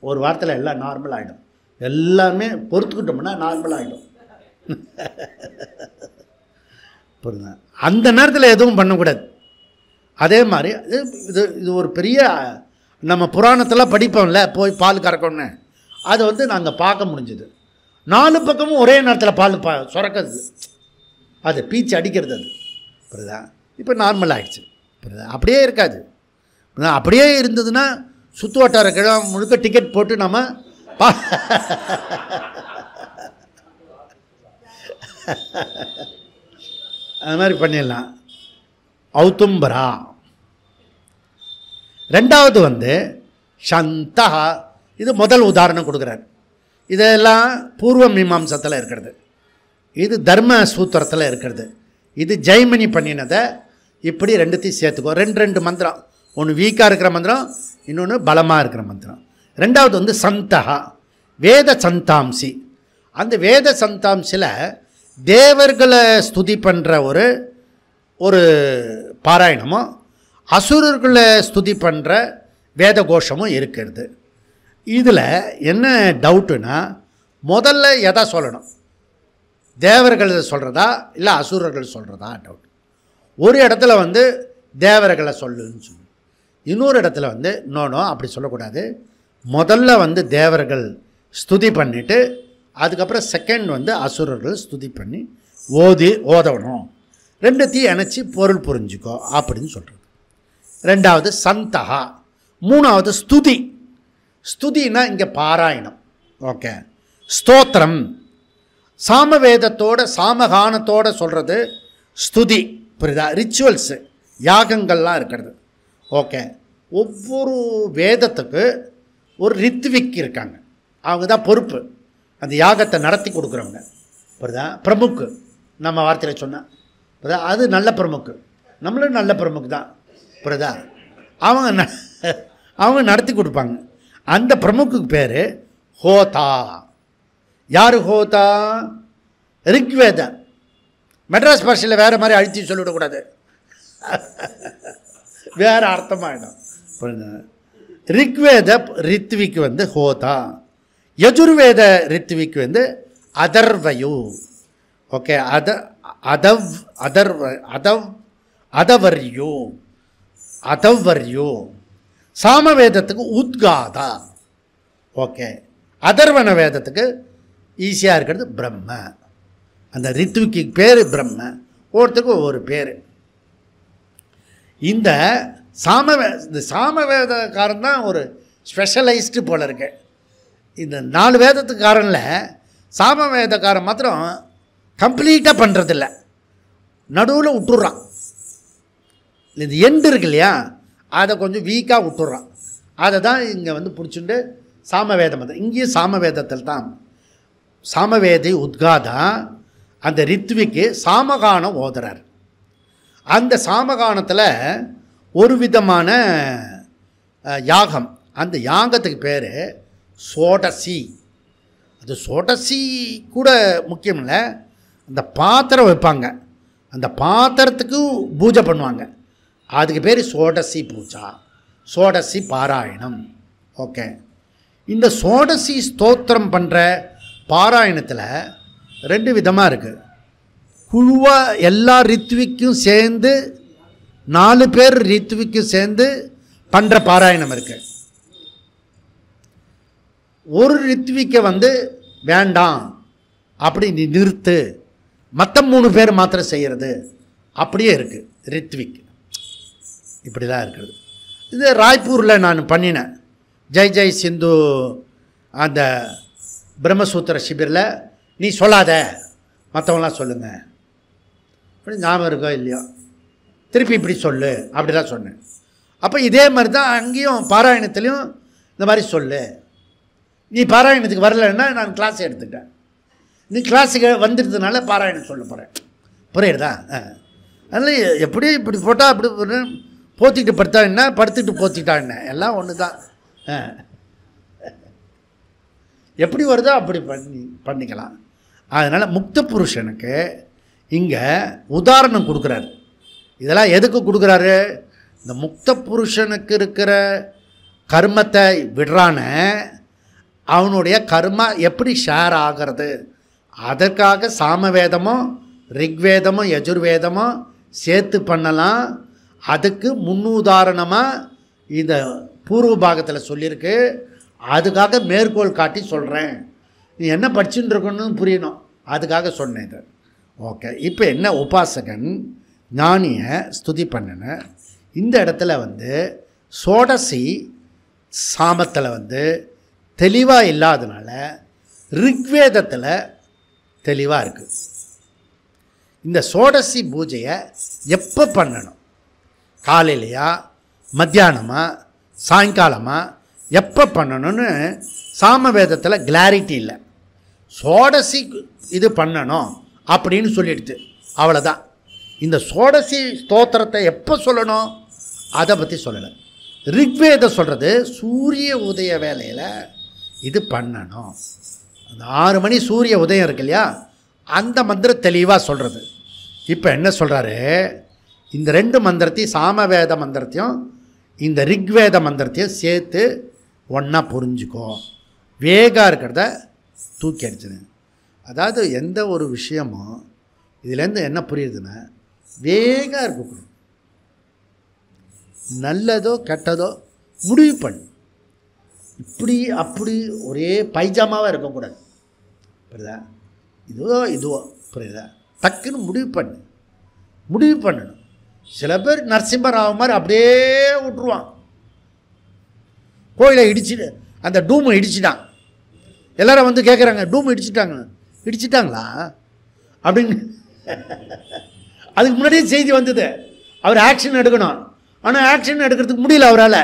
ஒரு வாரத்தில் எல்லாம் நார்மல் ஆகிடும். எல்லாமே பொறுத்துக்கிட்டோம்னா நார்மல் ஆகிடும். புரியுதா? அந்த நேரத்தில் எதுவும் பண்ணக்கூடாது. அதே மாதிரி இது ஒரு பெரிய நம்ம புராணத்தில் படிப்போம்ல, போய் பால் கறக்கணுன்னு. அதை வந்து நாங்கள் பார்க்க முடிஞ்சுது. 4 பக்கமும் ஒரே நேரத்தில் பால் சுரக்கிறது, அது பீச்சு அடிக்கிறது. அது புரியுதா? இப்போ நார்மல் ஆகிடுச்சு. புரியுதா? அப்படியே இருக்காது. அப்படியே இருந்ததுன்னா சுற்று வட்டார கிழமை முழுக்க டிக்கெட் போட்டு நம்ம அது மாதிரி பண்ணிடலாம். அவுதும்பரா. ரெண்டாவது வந்து சந்தா. இது முதல் உதாரணம் கொடுக்குறார். இதெல்லாம் பூர்வ மீமாம்சத்தில் இருக்கிறது, இது தர்ம சூத்திரத்தில் இருக்கிறது. இது ஜெய்மினி பண்ணினதை இப்படி ரெண்டுத்தையும் சேர்த்துக்கோ. 2 மந்திரம், ஒன்று வீக்காக இருக்கிற மந்திரம், இன்னொன்று பலமாக இருக்கிற மந்திரம். ரெண்டாவது வந்து சந்தகா, வேத சந்தாம்சி. அந்த வேத சந்தாம்சியில் தேவர்களை ஸ்துதி பண்ணுற ஒரு பாராயணமும் அசுரர்களை ஸ்துதி பண்ணுற வேத கோஷமும் இருக்கிறது. இதில் என்ன டவுட்டுன்னா, முதல்ல எதை சொல்லணும், தேவர்கள் சொல்கிறதா இல்லை அசுரர்கள் சொல்கிறதா டவுட். ஒரு இடத்துல வந்து தேவர்களை சொல்லுன்னு சொல்லு, இன்னொரு இடத்துல வந்து நோனோ அப்படி சொல்லக்கூடாது. முதல்ல வந்து தேவர்கள் ஸ்துதி பண்ணிவிட்டு அதுக்கப்புறம் செகண்ட் வந்து அசுரர்கள் ஸ்துதி பண்ணி ஓதணும். ரெண்டுத்தையும் இணைச்சி பொருள் புரிஞ்சுக்கோ அப்படின்னு சொல்கிறது. ரெண்டாவது சந்தகா. மூணாவது ஸ்துதி. ஸ்துதினா இங்கே பாராயணம். ஓகே, ஸ்தோத்திரம். சாமவேதத்தோட சாமகானத்தோட சொல்கிறது ஸ்துதி. புரியுதா? ரிச்சுவல்ஸு, யாகங்கள்லாம் இருக்கிறது. ஓகே. ஒவ்வொரு வேதத்துக்கு ஒரு ரித்விக் இருக்காங்க. அவங்க தான் பொறுப்பு, அந்த யாகத்தை நடத்தி கொடுக்குறவங்க. புரியுதா? பிரமுக்கு, நம்ம வார்த்தையில் சொன்னால் புரியுதா, அது நல்ல பிரமுக்கு. நம்மளும் நல்ல பிரமுக்கு தான். புரியுதா? அவங்க நடத்தி கொடுப்பாங்க. அந்த பிரமுக்குக்கு பேர் ஹோதா. யார் ஹோதா? ரிக்வேதா. மெட்ராஸ் பாஷையில் வேறு மாதிரி அழுத்தி சொல்லிவிடக்கூடாது, வேறு அர்த்தமாகிடும். ரிக்வேத ரித்விக்கு வந்து ஹோதா. யஜுர்வேத ரித்விக்கு வந்து அதர்வயு. ஓகே. அதவர்யோ. சாமவேதத்துக்கு உத்காதா. ஓகே. அதர்வண வேதத்துக்கு ஈஸியாக இருக்கிறது பிரம்ம. அந்த ரித்விக்கு பேர் பிரம்ம. ஒவ்வொருத்தருக்கும் ஒவ்வொரு பேர். இந்த சாமவேதக்காரன் தான் ஒரு ஸ்பெஷலைஸ்டு போல இருக்கு. இந்த 4 வேதத்துக்காரனில் சாமவேதக்காரன் மாத்திரம் கம்ப்ளீட்டாக பண்ணுறதில்ல, நடுவில் விட்டுடுறான். இது எண்டு இருக்கு இல்லையா, அதை கொஞ்சம் வீக்காக விட்டுடுறான். அதை தான் இங்கே வந்து பிடிச்சிட்டு சாமவேதம். இங்கேயும் சாமவேதத்தில் தான் சாமவேதி உத்காதா அந்த ரித்விக்கு சாமகானம் ஓதுறார். அந்த சாமகானத்தில் ஒரு விதமான யாகம். அந்த யாகத்துக்கு பேர் சோடசி. அது சோடசி கூட முக்கியம் இல்லை, அந்த பாத்திரம் வைப்பாங்க, அந்த பாத்திரத்துக்கு பூஜை பண்ணுவாங்க. அதுக்கு பேர் சோடசி பூஜா, சோடசி பாராயணம். ஓகே. இந்த சோடசி ஸ்தோத்திரம் பண்ணுற பாராயணத்தில் 2 விதமாக இருக்குது. குழுவாக எல்லா ரித்விக்கும் சேர்ந்து 4 பேர் ரித்விக்கும் சேர்ந்து பண்ணுற பாராயணம் இருக்குது. ஒரு ரித்விக்கை வந்து வேண்டாம் அப்படி நீ நிறுத்து, மற்ற 3 பேர் மாத்திரம் செய்கிறது, அப்படியே இருக்குது ரித்விக். இப்படி தான் இருக்கிறது. இது ராய்ப்பூரில் நான் பண்ணினேன். ஜெய் ஜெய் சிந்து அந்த பிரம்மசூத்திர சிபிரில் நீ சொல்லாத, மற்றவங்களாம் சொல்லுங்கள் அப்படி ஞாபகம் இருக்கோ இல்லையோ, திருப்பி இப்படி சொல்லு அப்படிலாம் சொன்னேன். அப்போ இதே மாதிரி தான் அங்கேயும் பாராயணத்துலேயும் இந்த மாதிரி சொல்லு. நீ பாராயணத்துக்கு வரலைன்னா நான் கிளாஸ் எடுத்துட்டேன், நீ கிளாஸுக்கு வந்துடுறதுனால பாராயணம் சொல்ல போகிறேன். புரியுறதா? அதனால் எப்படி இப்படி போட்டால் அப்படி போத்திக்கிட்டு படுத்தா என்ன, படுத்துக்கிட்டு போத்திட்டா என்ன, எல்லாம் ஒன்று தான். எப்படி வருதோ அப்படி பண்ணிக்கலாம். அதனால் முக்த புருஷனுக்கு இங்கே உதாரணம் கொடுக்குறாரு. இதெல்லாம் எதுக்கு கொடுக்குறாரு? இந்த முக்த புருஷனுக்கு இருக்கிற கர்மத்தை விடுறான அவனுடைய கர்மா எப்படி ஷேர் ஆகிறது, அதற்காக சாமவேதமோ ரிக்வேதமோ யஜுர்வேதமோ சேர்த்து பண்ணலாம். அதுக்கு முன்னுதாரணமாக இந்த பூர்வ பாகத்தில் சொல்லியிருக்கு. அதுக்காக மேற்கோள் காட்டி சொல்கிறேன். நீ என்ன படிச்சுட்டு இருக்கணும்னு புரியணும், அதுக்காக சொன்னேன் இது. ஓகே. இப்போ என்ன, உபாசகன் ஞானியை ஸ்துதி பண்ணின இந்த இடத்துல வந்து சோடசி சாமத்தில் வந்து தெளிவாக இல்லாதனால ரிக்வேதத்தில் தெளிவாக இருக்குது. இந்த சோடசி பூஜையை எப்போ பண்ணணும்? காலையிலையா, மத்தியானமா, சாயங்காலமா, எப்போ பண்ணணும்னு சாமவேதத்தில் கிளாரிட்டி இல்லை. சோடசி இது பண்ணணும் அப்படின்னு சொல்லிடுது, அவ்வளோதான். இந்த சோடசி ஸ்தோத்திரத்தை எப்போ சொல்லணும் அதை பற்றி சொல்லலை. ரிக்வேதம் சொல்கிறது சூரிய உதய வேளையில் இது பண்ணணும். அந்த 6 மணி சூரிய உதயம் இருக்கு இல்லையா, அந்த மந்திரம் தெளிவாக சொல்கிறது. இப்போ என்ன சொல்கிறாரு, இந்த 2 மந்திரத்தையும் சாமவேத மந்திரத்தையும் இந்த ரிக்வேத மந்திரத்தையும் சேர்த்து ஒன்றா புரிஞ்சுக்கோ, வேகாக இருக்கிறத தூக்கி அடிச்சுது. அதாவது எந்த ஒரு விஷயமும் இதுலேருந்து என்ன புரியுதுன்னா, வேகாக இருக்கக்கூடாது. நல்லதோ கெட்டதோ முடிவு பண்ணு, இப்படி அப்படி ஒரே பைஜாமாவாக இருக்கக்கூடாது. புரியுதா? இதுவோ புரியுதா? டக்குன்னு முடிவு பண்ணணும். சில பேர் நரசிம்மராவ் மாதிரி அப்படியே விட்டுருவான். கோயிலை இடிச்சுட்டு அந்த டூமை இடிச்சிட்டான், எல்லோரும் வந்து கேட்குறாங்க டூம் இடிச்சிட்டாங்க, இடிச்சிட்டாங்களா அப்படின்னு அதுக்கு முன்னாடியே செய்தி வந்தது. அவர் ஆக்ஷன் எடுக்கணும், ஆனால் ஆக்ஷன் எடுக்கிறதுக்கு முடியல அவரால்.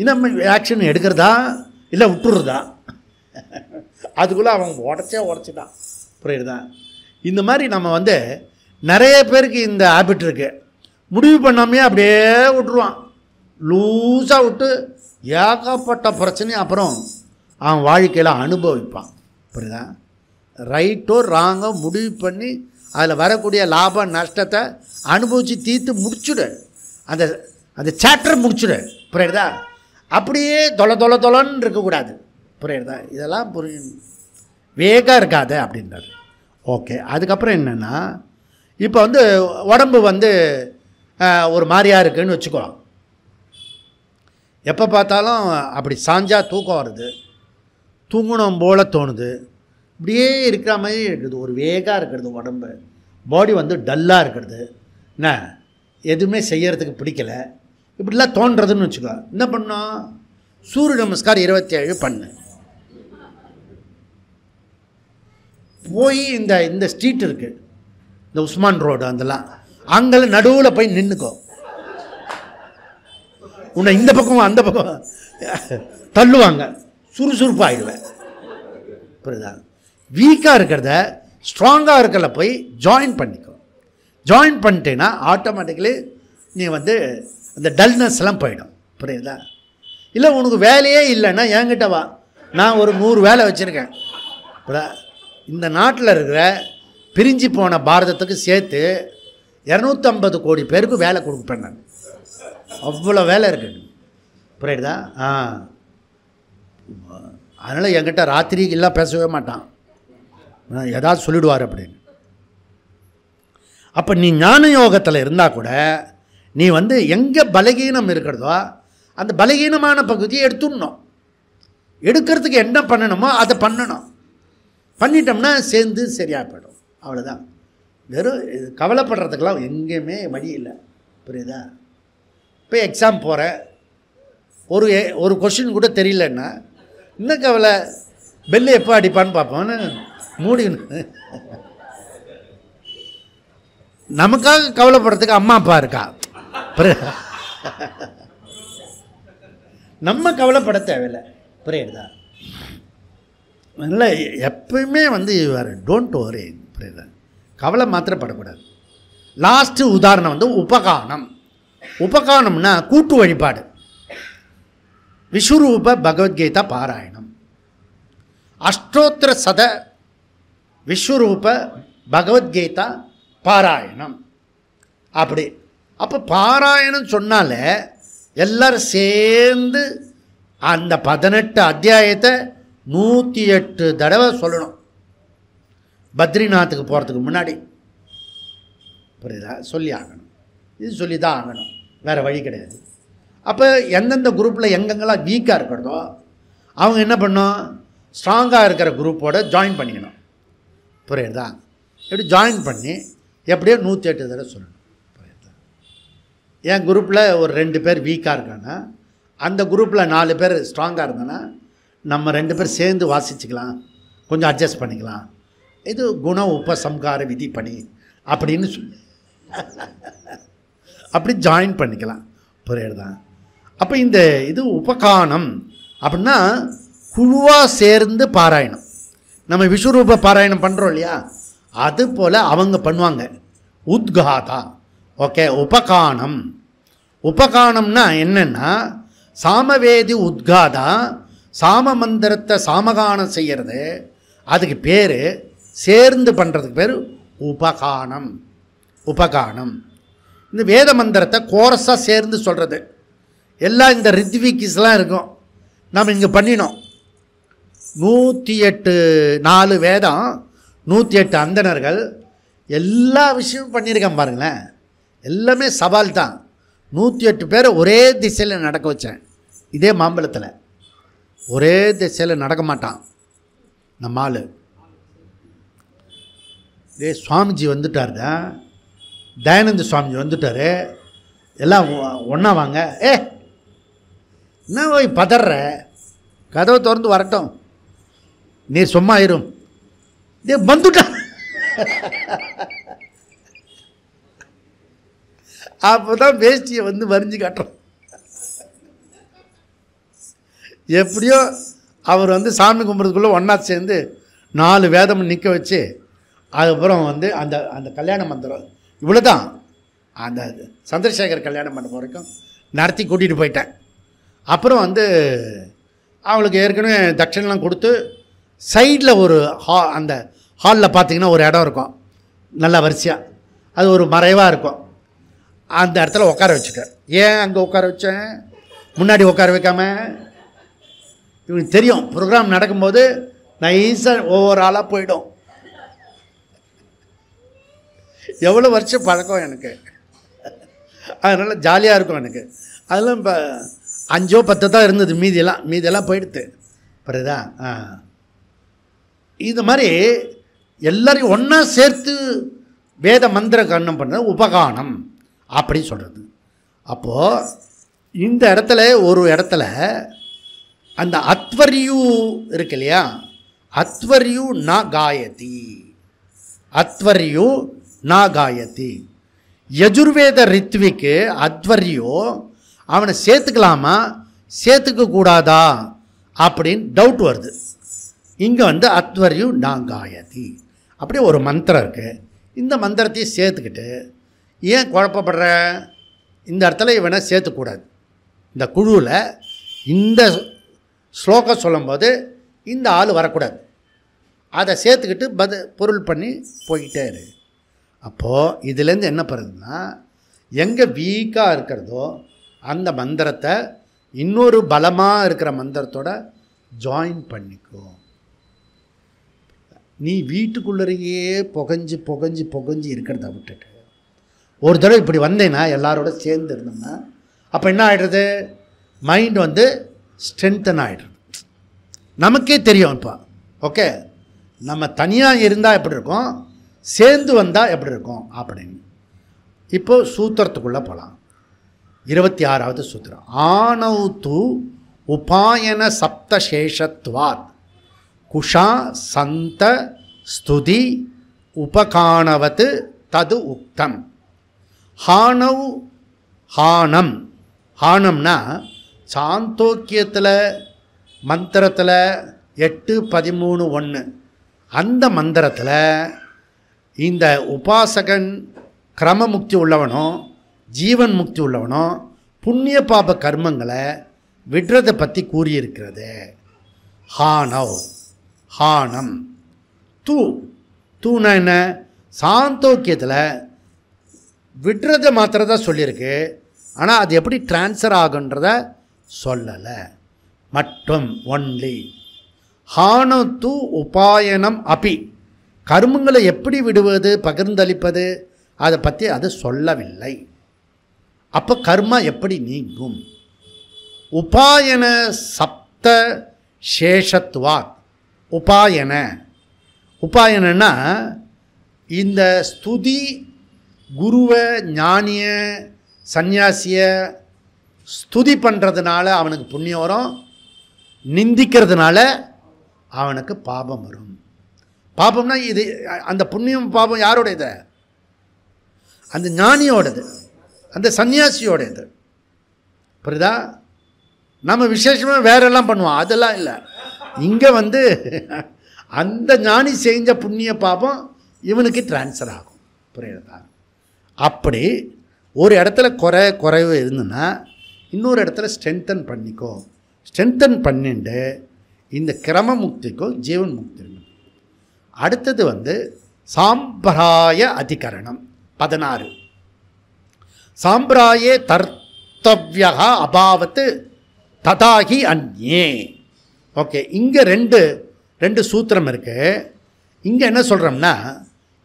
இன்னும் ஆக்ஷன் எடுக்கிறதா இல்லை விட்டுறதா, அதுக்குள்ளே அவன் உடச்சிட்டான். புரியுதா? இந்த மாதிரி நம்ம நிறைய பேருக்கு இந்த ஹேபிட் இருக்குது. முடிவு பண்ணாமையே அப்படியே விட்டுருவான், லூஸாக விட்டு ஏகப்பட்ட பிரச்சனையும் அப்புறம் அவன் வாழ்க்கையில் அனுபவிப்பான். புரியுதா? ரைட்டோ ராங்கோ முடிவு பண்ணி அதில் வரக்கூடிய லாப நஷ்டத்தை அனுபவித்து தீர்த்து முடிச்சுடு, அந்த அந்த சாப்டர் முடிச்சுடு. புரியுதா? அப்படியே தொலைன்னு இருக்கக்கூடாது. புரியுதா? இதெல்லாம் வேகாக இருக்காது அப்படின்றார். ஓகே. அதுக்கப்புறம் என்னென்னா, இப்போ உடம்பு ஒரு மாதிரியாக இருக்குதுன்னு வச்சுக்கோ. எப்போ பார்த்தாலும் அப்படி சாஞ்சா தூக்கம் வருது, தூங்கணும் போல் தோணுது, இப்படியே இருக்கிற மாதிரி இருக்குது, ஒரு வேகாக இருக்கிறது உடம்பு, பாடி டல்லாக இருக்கிறது, என்ன எதுவுமே செய்யறதுக்கு பிடிக்கலை, இப்படிலாம் தோன்றதுன்னு வச்சுக்கோ. என்ன பண்ணோம்? சூரிய நமஸ்காரம் 27 பண்ணு. போய் இந்த ஸ்ட்ரீட் இருக்குது, இந்த உஸ்மான் ரோடு, அதெல்லாம் அங்கே நடுவில் போய் நின்றுக்கோ. உன்னை இந்த பக்கம் அந்த பக்கம் தள்ளுவாங்க, சுறுசுறுப்பாகிடுவேன். புரியுதா? வீக்காக இருக்கிறத ஸ்ட்ராங்காக இருக்கிறத போய் ஜாயின் பண்ணிக்கோ. ஜாயின் பண்ணிட்டேன்னா ஆட்டோமேட்டிக்கலி நீ அந்த டல்னஸ்லாம் போயிடும். புரியுதா? இல்லை உனக்கு வேலையே இல்லைன்னா என்கிட்ட வா, நான் ஒரு 100 வேலை வச்சுருக்கேன். இந்த நாட்டில் இருக்கிற பிரிஞ்சு போன பாரதத்துக்கு சேர்த்து 250 கோடி பேருக்கு வேலை கொடுப்பேன் நான். அவ்வளோ வேலை இருக்குது. புரியுதா? அதனால் என்கிட்ட ராத்திரிக்கு எல்லாம் பேசவே மாட்டான், ஏதாவது சொல்லிடுவார் அப்படின்னு. அப்போ நீ ஞான யோகத்தில் இருந்தால் கூட நீ எங்கே பலகீனம் இருக்கிறதோ அந்த பலகீனமான பகுதியை எடுத்துடணும். எடுக்கிறதுக்கு என்ன பண்ணணுமோ அதை பண்ணணும். பண்ணிட்டோம்னா சேர்ந்து சரியாக போயிடும். அவ்வளோதான். வெறும் கவலைப்படுறதுக்கெல்லாம் எங்கேயுமே வழி இல்லை. புரியுதா? இப்போ எக்ஸாம் போகிறேன், ஒரு கொஷின் கூட தெரியலன்னா இன்னும் கவலை, பெல்லு எப்போ அடிப்பான்னு பார்ப்போன்னு மூடிக்கணும். நமக்காக கவலைப்படுறதுக்கு அம்மா அப்பா இருக்கா? நம்ம கவலைப்பட தேவையில்லை. புரியுதா? அதனால் எப்பயுமே டோன்ட் வரி. புரியுதா? கவலை மாத்திரப்படக்கூடாது. லாஸ்ட்டு உதாரணம் உபகானம். உபகானம்னா கூட்டு வழிபாடு. விஸ்வரூப பகவத்கீதா பாராயணம், அஷ்டோத்திர சத விஸ்வரூப பகவத்கீதா பாராயணம். அப்படி அப்போ பாராயணம் சொன்னாலே எல்லாரும் சேர்ந்து அந்த 18 அத்தியாயத்தை 108 தடவை சொல்லணும். பத்ரிநாத்துக்கு போகிறதுக்கு முன்னாடி. புரியுதா? சொல்லி ஆகணும். இது சொல்லி தான் ஆகணும், வேறு வழி கிடையாது. அப்போ எந்தெந்த குரூப்பில் எங்கெங்கெல்லாம் வீக்காக இருக்கிறதோ அவங்க என்ன பண்ணணும்? ஸ்ட்ராங்காக இருக்கிற குரூப்போடு ஜாயின் பண்ணிக்கணும். புரியுதா? எப்படி ஜாயின் பண்ணி எப்படியோ 108 தடவை சொல்லணும். புரியுதா? என் குரூப்பில் ஒரு 2 பேர் வீக்காக இருக்காங்கன்னா அந்த குரூப்பில் 4 பேர் ஸ்ட்ராங்காக இருந்தாங்கன்னா நம்ம 2 பேர் சேர்ந்து வாசிச்சுக்கலாம், கொஞ்சம் அட்ஜஸ்ட் பண்ணிக்கலாம். இது குண உபசம்கார விதி பணி அப்படின்னு சொல்லி அப்படி ஜாயின் பண்ணிக்கலாம். புரியுதா? அப்போ இது உபகானம் அப்படின்னா குழுவாக சேர்ந்து பாராயணம். நம்ம விஸ்வரூப பாராயணம் பண்ணுறோம் இல்லையா, அது போல் அவங்க பண்ணுவாங்க. உத்காதா. ஓகே. உபகானம். உபகானம்னா என்னென்னா சாமவேதி உத்காதா, சாம மந்திரத்தை சாமகானம் செய்கிறது. அதுக்கு பேர் சேர்ந்து பண்ணுறதுக்கு பேர் உபகானம். உபகானம் இந்த வேத மந்திரத்தை கோரஸாக சேர்ந்து சொல்கிறது. எல்லாம் இந்த ரித்விக்கிஸ்லாம் இருக்கும், நம்ம இங்கே பண்ணினோம். 108 4 வேதம், 108 அந்தணர்கள், எல்லா விஷயமும் பண்ணியிருக்கேன் பாருங்களேன். எல்லாமே சவால் தான். 108 பேரை ஒரே திசையில் நடக்க வச்சேன். இதே மாம்பழத்தில் ஒரே திசையில் நடக்க மாட்டான் நம்ம ஆள். இதே சுவாமிஜி வந்துட்டார், தயானந்த சுவாமிஜி வந்துட்டார். எல்லாம் ஒன்றா வாங்க. என்ன போய் பதற, கதவை திறந்து வரட்டும், நீ சும்மா இரும் வந்துட்டான். அப்போதான் வேஷ்டியை வரிஞ்சு காட்டுறோம். எப்படியோ அவர் சாமி கும்பிட்றதுக்குள்ளே ஒன்றா சேர்ந்து 4 வேதம் நிற்க வச்சு அதுக்கப்புறம் அந்த அந்த கல்யாண மந்திரம் இவ்வளோ தான். அந்த சந்திரசேகர் கல்யாணம் பண்ண வரைக்கும் நடத்தி கூட்டிகிட்டு போயிட்டேன். அப்புறம் அவளுக்கு ஏற்கனவே தட்சணெலாம் கொடுத்து சைடில் ஒரு அந்த ஹாலில் பார்த்திங்கன்னா ஒரு இடம் இருக்கும் நல்லா வரிசையாக, அது ஒரு மறைவாக இருக்கும். அந்த இடத்துல உட்கார வச்சுட்டேன். ஏன் அங்கே உட்கார வச்சேன், முன்னாடி உட்கார வைக்காம? இவனுக்கு தெரியும் ப்ரோக்ராம் நடக்கும்போது நைஸாக ஒவ்வொரு ஆளாக போயிடும். எவ்வளோ வருஷம் பழக்கம் எனக்கு, அதனால் ஜாலியாக இருக்கும் எனக்கு. அதெல்லாம் இப்போ 5 or 10 தான் இருந்தது, மீதியெல்லாம் போயிடுது. புரியுதா? இது மாதிரி எல்லாரையும் ஒன்றா சேர்த்து வேத மந்திர கண்ணம் பண்ணுறது உபகானம் அப்படின்னு சொல்கிறது. அப்போது இந்த இடத்துல ஒரு இடத்துல அந்த அத்வர்யூ இருக்கு இல்லையா, அத்வர்யூ ந காயதி, அத்வர்யூ ந காயதி. யஜுர்வேத ரித்விக்கு அத்வர்யோ அவனை சேர்த்துக்கலாமா சேர்த்துக்க கூடாதா அப்படின்னு டவுட் வருது. இங்கே அத்வர்யூ ந காயதி அப்படியே ஒரு மந்திரம் இருக்குது. இந்த மந்திரத்தையும் சேர்த்துக்கிட்டு ஏன் குழப்பப்படுற? இந்த இடத்துல இவனை சேர்த்துக்கூடாது. இந்த குழுவில் இந்த ஸ்லோகம் சொல்லும்போது இந்த ஆள் வரக்கூடாது. அதை சேர்த்துக்கிட்டு பொருள் பண்ணி போய்கிட்டே இரு. அப்போது இதுலேருந்து என்ன பண்ணுறதுன்னா, எங்கே வீக்காக இருக்கிறதோ அந்த மந்திரத்தை இன்னொரு பலமாக இருக்கிற மந்திரத்தோட ஜாயின் பண்ணிக்கோ. நீ வீட்டுக்குள்ளேயே புகஞ்சு புகஞ்சு புகஞ்சு இருக்கிறத விட்டுட்டு ஒரு தடவை இப்படி வந்தேன்னா எல்லாரோட சேர்ந்து இருந்தோம்னா அப்போ என்ன ஆகிடுறது, மைண்ட் ஸ்ட்ரென்தன் ஆகிடுறது. நமக்கே தெரியும். இப்போ ஓகே, நம்ம தனியாக இருந்தால் எப்படி இருக்கும், சேர்ந்து வந்தால் எப்படி இருக்கும் அப்படின்னு. இப்போது சூத்திரத்துக்குள்ளே போகலாம். 26வது சூத்திரம். ஆணவ் து உபாயன சப்தசேஷத்வாத் குஷா சந்த ஸ்துதி உபகாணவத் தது உக்தம். ஹானவ் ஹானம், ஹானம்னா சாந்தோக்கியத்தில் மந்திரத்தில் 8:13:1 அந்த மந்திரத்தில் இந்த உபாசகன் கிரமமுக்தி உள்ளவனோ ஜீவன் முக்தி உள்ளவனோ புண்ணிய பாப கர்மங்களை விடுறதை பற்றி கூறியிருக்கிறது. ஹானவ், ஹானம். தூனா என்ன, சாந்தோக்கியத்தில் விடுறதை மாத்திரம் தான் சொல்லியிருக்கு. ஆனால் அது எப்படி டிரான்ஸ்ஃபர் ஆகுன்றத சொல்லலை. மற்றும் ஒன்லி ஹானத்து உபாயனம் அபி, கர்மங்களை எப்படி விடுவது பகிர்ந்தளிப்பது அதை பற்றி அது சொல்லவில்லை. அப்போ கர்மா எப்படி நீங்கும்? உபாயன சப்த சேஷத்வாத். உபாயனா இந்த ஸ்துதி குருவை ஞானிய சந்நியாசியை ஸ்துதி பண்ணுறதுனால அவனுக்கு புண்ணியம் வரும், நிந்திக்கிறதுனால அவனுக்கு பாபம் வரும். பாபம்னா இது அந்த புண்ணியம் பாபம் யாரோடையது? அந்த ஞானியோடது, அந்த சன்னியாசியோடது. புரியுதா? நம்ம விசேஷமாக வேறெல்லாம் பண்ணுவோம், அதெல்லாம் இல்லை. இங்கே அந்த ஞானி செஞ்ச புண்ணிய பாபம் இவனுக்கு டிரான்ஸ்ஃபர் ஆகும். புரியுதா? அப்படி ஒரு இடத்துல குறைவு இருந்துன்னா இன்னொரு இடத்துல ஸ்ட்ரென்தன் பண்ணிக்கோ. ஸ்ட்ரென்தன் பண்ணிட்டு இந்த கிரம முக்திக்கும் ஜீவன் முக்தி. அடுத்தது சாம்பிராய அதிகரணம் 16. சாம்பிராயே தர்த்தவ்யா அபாவத்து ததாகி அந்யே. ஓகே, இங்கே ரெண்டு சூத்திரம் இருக்குது. இங்கே என்ன சொல்கிறோம்னா,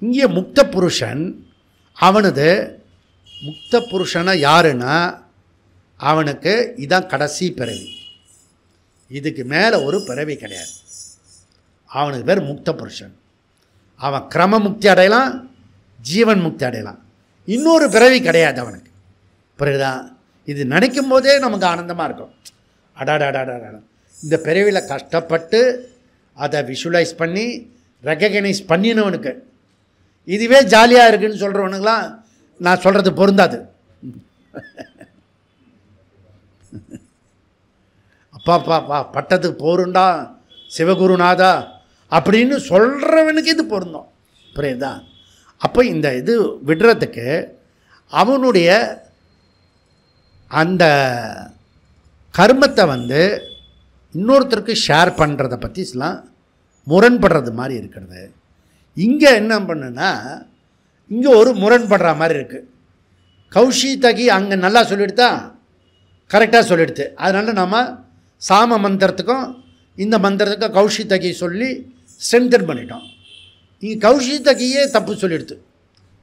இங்கே முக்த புருஷன் அவனது முக்த புருஷனை யாருன்னா அவனுக்கு இதான் கடைசி பிறவி, இதுக்கு மேலே ஒரு பிறவி கிடையாது. அவனுக்கு பேர் முக்த புருஷன். அவன் கிரம முக்தி அடையலாம், ஜீவன் முக்தி அடையலாம், இன்னொரு பிறவி கிடையாது அவனுக்கு. புரியுதா? இது நினைக்கும் போதே நமக்கு ஆனந்தமாக இருக்கும். அடாடாடாடா, இந்த பிறவியில் கஷ்டப்பட்டு அதை விஷுவலைஸ் பண்ணி ரெக்கக்னைஸ் பண்ணினவனுக்கு. இதுவே ஜாலியாக இருக்குன்னு சொல்கிறவனுங்களாம் நான் சொல்கிறது பொருந்தாது. அப்பா பட்டத்துக்கு போருண்டா சிவகுருநாதா அப்படின்னு சொல்கிறவனுக்கு இது பொருந்தோம். புரியுதா? அப்போ இந்த இது விடுறதுக்கு அவனுடைய அந்த கர்மத்தை வந்து இன்னொருத்தருக்கு ஷேர் பண்ணுறதை பற்றிலாம் முரண்படுறது மாதிரி இருக்கிறது. இங்கே என்ன பண்ணுன்னா இங்கே ஒரு முரண்படுற மாதிரி இருக்குது. கௌஷிதகி அங்கே நல்லா சொல்லிடுதா, கரெக்டாக சொல்லிடுது. அதனால் நம்ம சாம மந்திரத்துக்கும் இந்த மந்திரத்துக்கும் கௌஷிதகி சொல்லி ஸ்ட்ரென்தன் பண்ணிட்டோம். இங்கே கௌஷிதகியே தப்பு சொல்லிடுது.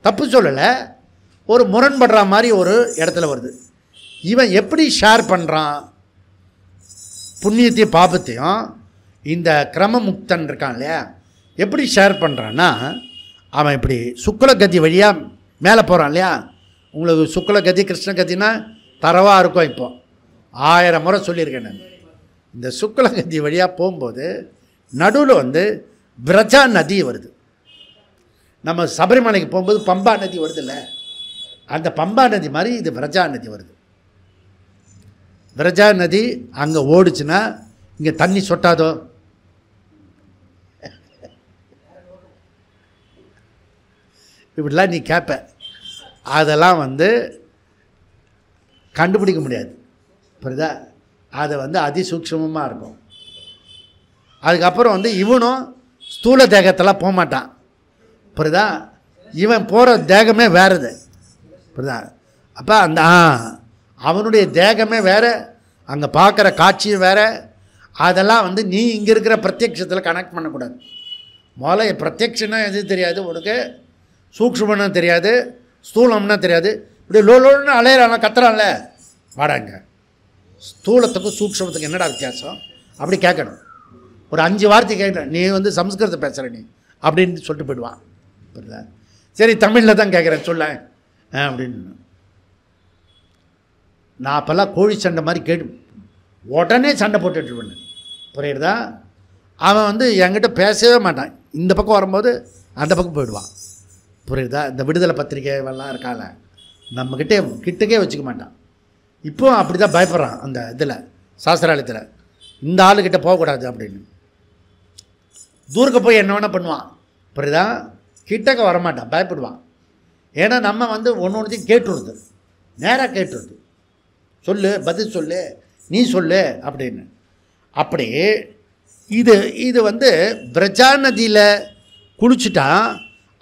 தப்பு சொல்லலை, ஒரு முரண்படுற மாதிரி ஒரு இடத்துல வருது. இவன் எப்படி ஷேர் பண்ணுறான் புண்ணியத்தையும் பாபத்தையும்? இந்த கிரமமுக்தன் இருக்கான் இல்லையா, எப்படி ஷேர் பண்ணுறான்னா அவன் இப்படி சுக்லகதி வழியாக மேலே போகிறான் இல்லையா. உங்களுக்கு சுக்லகதி கிருஷ்ணகதினா தரவாக இருக்கும். இப்போ 1000 முறை சொல்லியிருக்கேன் நான். இந்த சுக்லகதி வழியாக போகும்போது நடுவில் வந்து விரஜா நதி வருது. நம்ம சபரிமலைக்கு போகும்போது பம்பா நதி வருது இல்லை, அந்த பம்பா நதி மாதிரி இது விரஜா நதி வருது. விரஜா நதி அங்கே ஓடுச்சுன்னா இங்கே தண்ணி சொட்டாதோ? இப்படிலாம் நீ கேட்ப. அதெல்லாம் வந்து கண்டுபிடிக்க முடியாது. புரியுதா? அதை வந்து அதிசூக்ஷமமாக இருக்கும். அதுக்கப்புறம் வந்து இவனும் ஸ்தூல தேகத்தெல்லாம் போக மாட்டான். புரியுதா? இவன் போகிற தேகமே வேறுது. புரியுதா? அப்போ அந்த அவனுடைய தேகமே வேறு, அங்கே பார்க்குற காட்சியும் வேறு. அதெல்லாம் வந்து நீ இங்கே இருக்கிற பிரத்யட்சத்தில் கனெக்ட் பண்ணக்கூடாது. முதல்ல பிரத்யட்சம்னா எது தெரியாது உனக்கு, சூக்ஷ்மன்னா தெரியாது, ஸ்தூலம்னா தெரியாது. இப்படி லோலோன்னு அலையிறான கத்துறான்ல, வாடாங்க. ஸ்தூலத்துக்கும் சூக்ஷ்மத்துக்கும் என்னடா வித்தியாசம் அப்படி கேட்கணும். ஒரு 5 வார்த்தை கேட்குறேன், நீ வந்து சம்ஸ்கிருதத்தை பேசுகிற நீ அப்படின்னு சொல்லிட்டு போயிடுவான். புரியுதா? சரி தமிழில் தான் கேட்குறேன் சொல்ல அப்படின்னு. நான் அப்போல்லாம் கோழி சண்டை மாதிரி கேட்டு உடனே சண்டை போட்டுட்ருவேன். புரியுறதா? அவன் வந்து என்கிட்ட பேசவே மாட்டான். இந்த பக்கம் வரும்போது அந்த பக்கம் போயிடுவான். புரியுதா? இந்த விடுதலை பத்திரிகைலாம் இருக்கால, கிட்டக்கே வச்சுக்க மாட்டான். இப்போ அப்படி தான் பயப்படுறான். அந்த இதில் சாஸ்திராலயத்தில் இந்த ஆளுக்கிட்ட போகக்கூடாது அப்படின்னு தூரக்க போய் என்ன வேணால் பண்ணுவான். புரியுதா? கிட்டக்க வரமாட்டான், பயப்படுவான். ஏன்னா நம்ம வந்து ஒன்றையும் கேட்டுருது, நேராக கேட்டுருது. சொல்லு, பதில் சொல்லு, நீ சொல்லு அப்படின்னு. அப்படி இது வந்து பிரஜா நதியில் குளிச்சுட்டான்,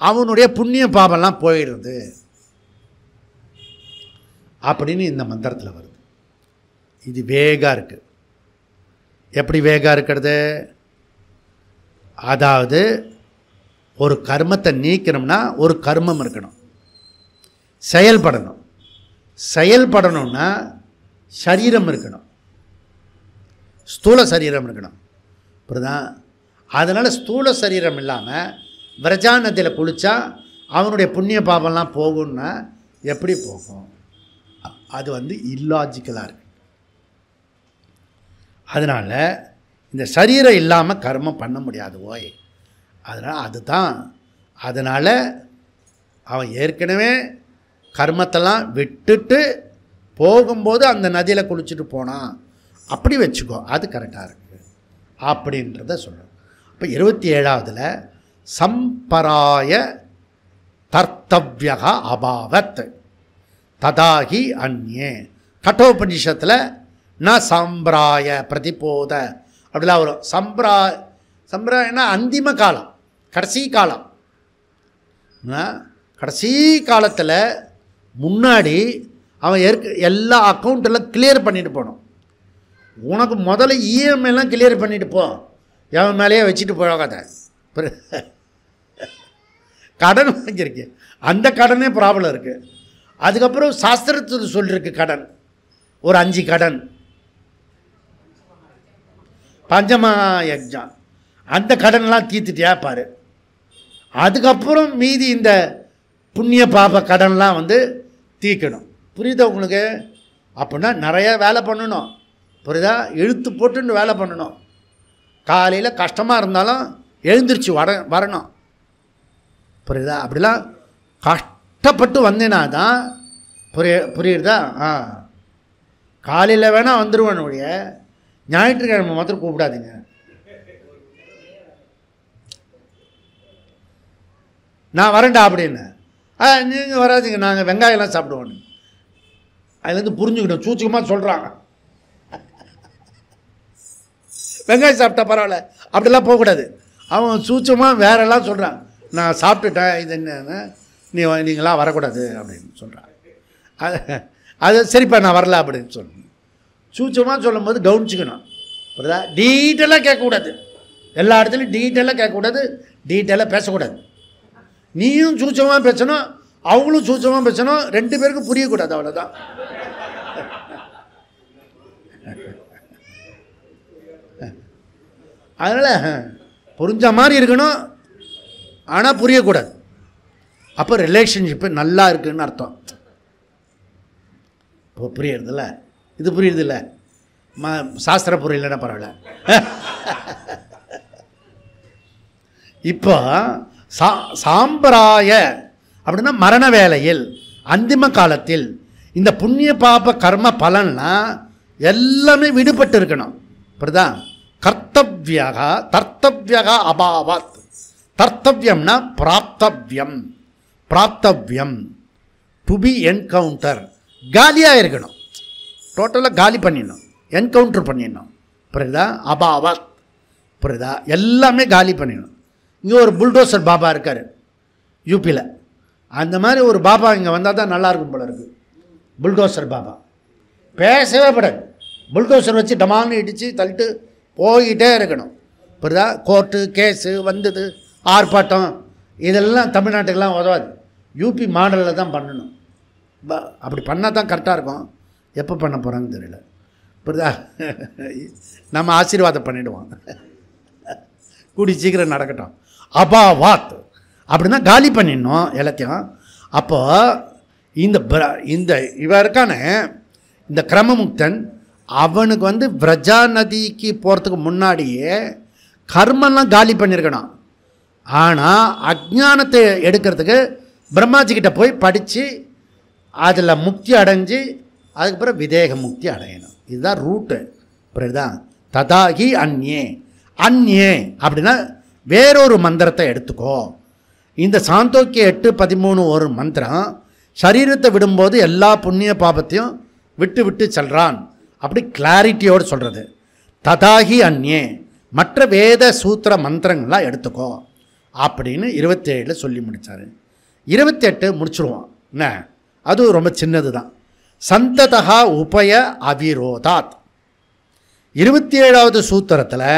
அவனுடைய புண்ணிய பாபம்லாம் போயிடுறது அப்படின்னு இந்த மந்திரத்தில் வருது. இது வேகாக இருக்குது. எப்படி வேகாக இருக்கிறது? அதாவது ஒரு கர்மத்தை நீக்கணும்னா ஒரு கர்மம் இருக்கணும், செயல்படணும். செயல்படணும்னா சரீரம் இருக்கணும், ஸ்தூல சரீரம் இருக்கணும். புரியுதா? அதனால் ஸ்தூல சரீரம் இல்லாமல் விரஜா நதியில் குளித்தா அவனுடைய புண்ணிய பாபம்லாம் போகும்னா எப்படி போகும்? அது வந்து இல்லாஜிக்கலாக இருக்கு. அதனால் இந்த சரீரம் இல்லாமல் கர்மம் பண்ண முடியாது ஓய். அதனால் அவன் ஏற்கனவே கர்மத்தெல்லாம் விட்டுட்டு போகும்போது அந்த நதியில் குளிச்சுட்டு போனான் அப்படி வச்சுக்கோ, அது கரெக்டாக இருக்குது அப்படின்றத சொல்கிறோம். இப்போ 27வதுல சம்பராய தர்த்தவ்யக அபாவத் ததாகி அந்யே. கட்டோபனிஷத்தில் ந சம்பிராய பிரதிபோத அப்படிலாம் வரும். சம்பிராயன்னா அந்திம காலம், கடைசி காலம். கடைசி காலத்தில் முன்னாடி அவன் எல்லா அக்கௌண்ட்டெல்லாம் கிளியர் பண்ணிட்டு போகணும். உனக்கு முதல்ல இஎம்ஐலாம் கிளியர் பண்ணிட்டு போ, எவன் மேலேயே வச்சுட்டு போகாத. கடன் வாங்கியிருக்கு, அந்த கடனே ப்ராப்ளம் இருக்குது. அதுக்கப்புறம் சாஸ்திரத்தில் சொல்லியிருக்கு கடன், ஒரு 5 கடன், பஞ்சமா யஜ்ஞம், அந்த கடன்லாம் தீர்த்துட்டியா பாரு. அதுக்கப்புறம் மீதி இந்த புண்ணிய பாப கடன்லாம் வந்து தீர்க்கணும். புரியுதா உங்களுக்கு? அப்படின்னா நிறைய வேலை பண்ணணும். புரியுதா? இழுத்து போட்டுன்னு வேலை பண்ணணும். காலையில் கஷ்டமாக இருந்தாலும் எழுந்திரிச்சு வரணும். புரியுதா? அப்படிலாம் கஷ்டப்பட்டு வந்தேனா தான் புரியுறதா? காலையில் வேணால் வந்துடுவேன் ஒழிய ஞாயிற்றுக்கிழமை மாத்திரம் கூப்பிடாதீங்க. நான் வரேன்டா அப்படின்னு. நீங்கள் வராதிங்க, நாங்கள் வெங்காயம்லாம் சாப்பிடுவோம். அதுலேருந்து புரிஞ்சுக்கிட்டோம், சூச்சகமாக சொல்கிறாங்க. வெங்காயம் சாப்பிட்டா பரவாயில்ல, அப்படிலாம் போகக்கூடாது. அவன் சூச்சமாக வேறெல்லாம் சொல்கிறான். நான் சாப்பிட்டுட்டேன், இது என்னன்னா நீங்களாம் வரக்கூடாது அப்படின்னு சொல்கிறான். அது சரிப்பா நான் வரல அப்படின்னு சொல்லணும். சூச்சமாக சொல்லும் போது கவனிச்சுக்கணும். புரியுதா? டீட்டெயிலாக கேட்கக்கூடாது. எல்லா இடத்துலையும் டீட்டெயிலாக கேட்கக்கூடாது, டீட்டெயிலாக பேசக்கூடாது. நீயும் சூச்சமாக பேசணும், அவங்களும் சூச்சமாக பேசணும், 2 பேருக்கும் புரியக்கூடாது. அவ்வளோதான். அதனால் புரிஞ்ச மாதிரி இருக்கணும், ஆனால் புரியக்கூடாது. அப்போ ரிலேஷன்ஷிப்பு நல்லா இருக்குதுன்னு அர்த்தம். இப்போ புரியுறதில்ல, இது புரியுறதில்ல, சாஸ்திர புரியலன்னா பரவாயில்ல. இப்போ சாம்பராய அப்படின்னா மரண வேளையில், அந்திம காலத்தில் இந்த புண்ணிய பாப கர்ம பலன்லாம் எல்லாமே விடுபட்டு இருக்கணும். புரியுதா? தர்த்தவ்யா அபாவாத். தர்த்தவ்யம்னா பிராப்தவ்யம். பிராப்தவ்யம் டு பி என்கவுண்டர். காலியாக இருக்கணும், டோட்டலாக காலி பண்ணிடணும், என்கவுண்டர் பண்ணிடணும். புரியுதா? அபாவாத். புரியுதா? எல்லாமே காலி பண்ணிடணும். இங்கே ஒரு புல்டோசர் பாபா இருக்கார் யூபியில். அந்த மாதிரி ஒரு பாபா இங்கே வந்தால் தான் நல்லாயிருக்கும் போல இருக்குது. புல்டோசர் பாபா பேசவே படாது. புல்டோசர் வச்சு டமான்னு இடித்து தள்ளிட்டு போய்கிட்டே இருக்கணும். புரியுதா? கோர்ட்டு கேஸு வந்தது, ஆர்ப்பாட்டம், இதெல்லாம் தமிழ்நாட்டுக்கெல்லாம் உதவாது. யூபி மாடலில் தான் பண்ணணும். அப்படி பண்ணால் தான் கரெக்டாக இருக்கும். எப்போ பண்ண போகிறாங்கன்னு தெரியல. புரியுதா? நம்ம ஆசீர்வாதம் பண்ணிவிடுவோம், கூடி சீக்கிரம் நடக்கட்டும். அபாவாத் அப்படின்னா காலி பண்ணிடணும் எல்லாத்தையும். அப்போது இந்த இவருக்கான இந்த கிரமமுக்தன் அவனுக்கு விரஜா நதிக்கு போகிறதுக்கு முன்னாடியே கர்மெல்லாம் காலி பண்ணியிருக்கணும். ஆனால் அஜ்ஞானத்தை எடுக்கிறதுக்கு பிரம்மாஜிக்கிட்ட போய் படித்து அதில் முக்தி அடைஞ்சு அதுக்கப்புறம் விதேக முக்தி அடையணும். இதுதான் ரூட்டு. புரியுதா? ததாகி அந்யே. அந்யே அப்படின்னா வேறொரு மந்திரத்தை எடுத்துக்கோ. இந்த சாந்தோக்கிய 8:13 ஒரு மந்திரம் சரீரத்தை விடும்போது எல்லா புண்ணிய பாபத்தையும் விட்டு விட்டு செல்றான். அப்படி கிளாரிட்டியோடு சொல்கிறது. ததாகி அந்யே, மற்ற வேத சூத்திர மந்திரங்கள்லாம் எடுத்துக்கோ அப்படின்னு 27 சொல்லி முடித்தார். 28 முடிச்சுடுவோம். என்ன, அது ரொம்ப சின்னது தான். சந்ததா உபய அவிரோதாத். 27வது சூத்திரத்தில்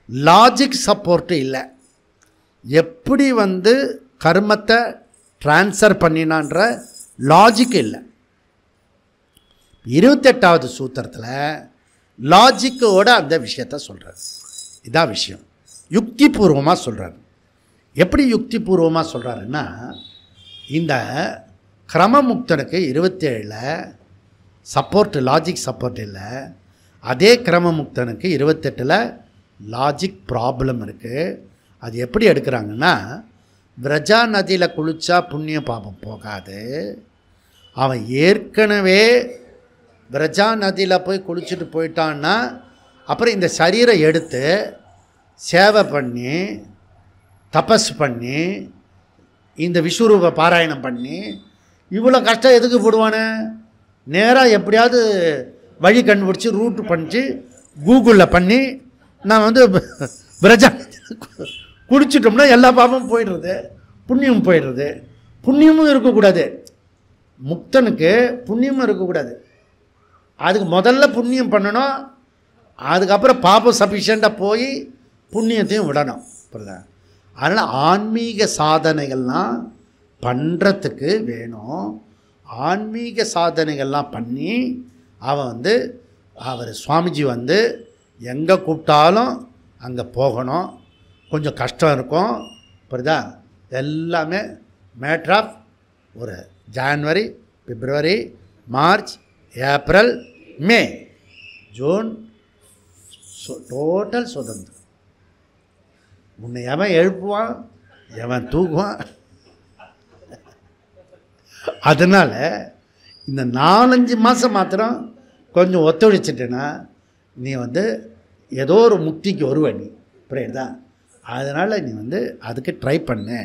லாஜிக் சப்போர்ட்டு இல்லை. எப்படி கர்மத்தை டிரான்ஸ்ஃபர் பண்ணினான்ற லாஜிக் இல்லை. 28வது சூத்திரத்தில் லாஜிக்கோட அந்த விஷயத்தை சொல்கிறார். இதான் விஷயம். யுக்தி பூர்வமாக சொல்கிறார். எப்படி யுக்தி பூர்வமாக சொல்கிறாருன்னா, இந்த கிரமமுக்தனுக்கு 27ல் சப்போர்ட், லாஜிக் சப்போர்ட் இல்லை. அதே கிரமமுக்தனுக்கு 28ல் லாஜிக் ப்ராப்ளம் இருக்குது. அது எப்படி எடுக்கிறாங்கன்னா, விரஜா நதியில் குளித்தா புண்ணிய பாபம் போகாது. அவன் ஏற்கனவே விரஜா நதியில் போய் குளிச்சுட்டு போயிட்டான்னா அப்புறம் இந்த சரீரை எடுத்து சேவை பண்ணி தபஸ் பண்ணி இந்த விஸ்வரூப பாராயணம் பண்ணி இவ்வளோ கஷ்டம் எதுக்கு போடுவானே? நேராக எப்படியாவது வழி கண்டுபிடிச்சி ரூட்டு பண்ணிச்சு கூகுளில் பண்ணி நான் விரஜா குடிச்சிட்டோம்னா எல்லா பாபமும் போயிடுறது, புண்ணியம் போயிடுறது. புண்ணியமும் இருக்கக்கூடாது, முக்தனுக்கு புண்ணியமும் இருக்கக்கூடாது. அதுக்கு முதல்ல புண்ணியம் பண்ணணும், அதுக்கப்புறம் பாபம் சஃபிஷியண்ட்டாக போய் புண்ணியத்தையும் விடணும். புரியுதா? அதனால் ஆன்மீக சாதனைகள்லாம் பண்ணுறதுக்கு வேணும். ஆன்மீக சாதனைகள்லாம் பண்ணி அவன் அவர் சுவாமிஜி எங்கே கூப்பிட்டாலும் அங்கே போகணும். கொஞ்சம் கஷ்டம் இருக்கும். புரியுதா? எல்லாமே மேட்ரு ஆஃப் ஒரு ஜான்வரி, பிப்ரவரி, மார்ச், ஏப்ரல், மே, ஜூன் டோட்டல் சுதந்திரம். உன்னை எவன் எழுப்புவான், எவன் தூக்குவான். அதனால் இந்த 4-5 மாதம் மாத்திரம் கொஞ்சம் ஒத்துழைச்சிட்டேன்னா நீ ஏதோ ஒரு முக்திக்கு வருவ நீ, புரியுதா? அதனால் நீ அதுக்கு ட்ரை பண்ணு.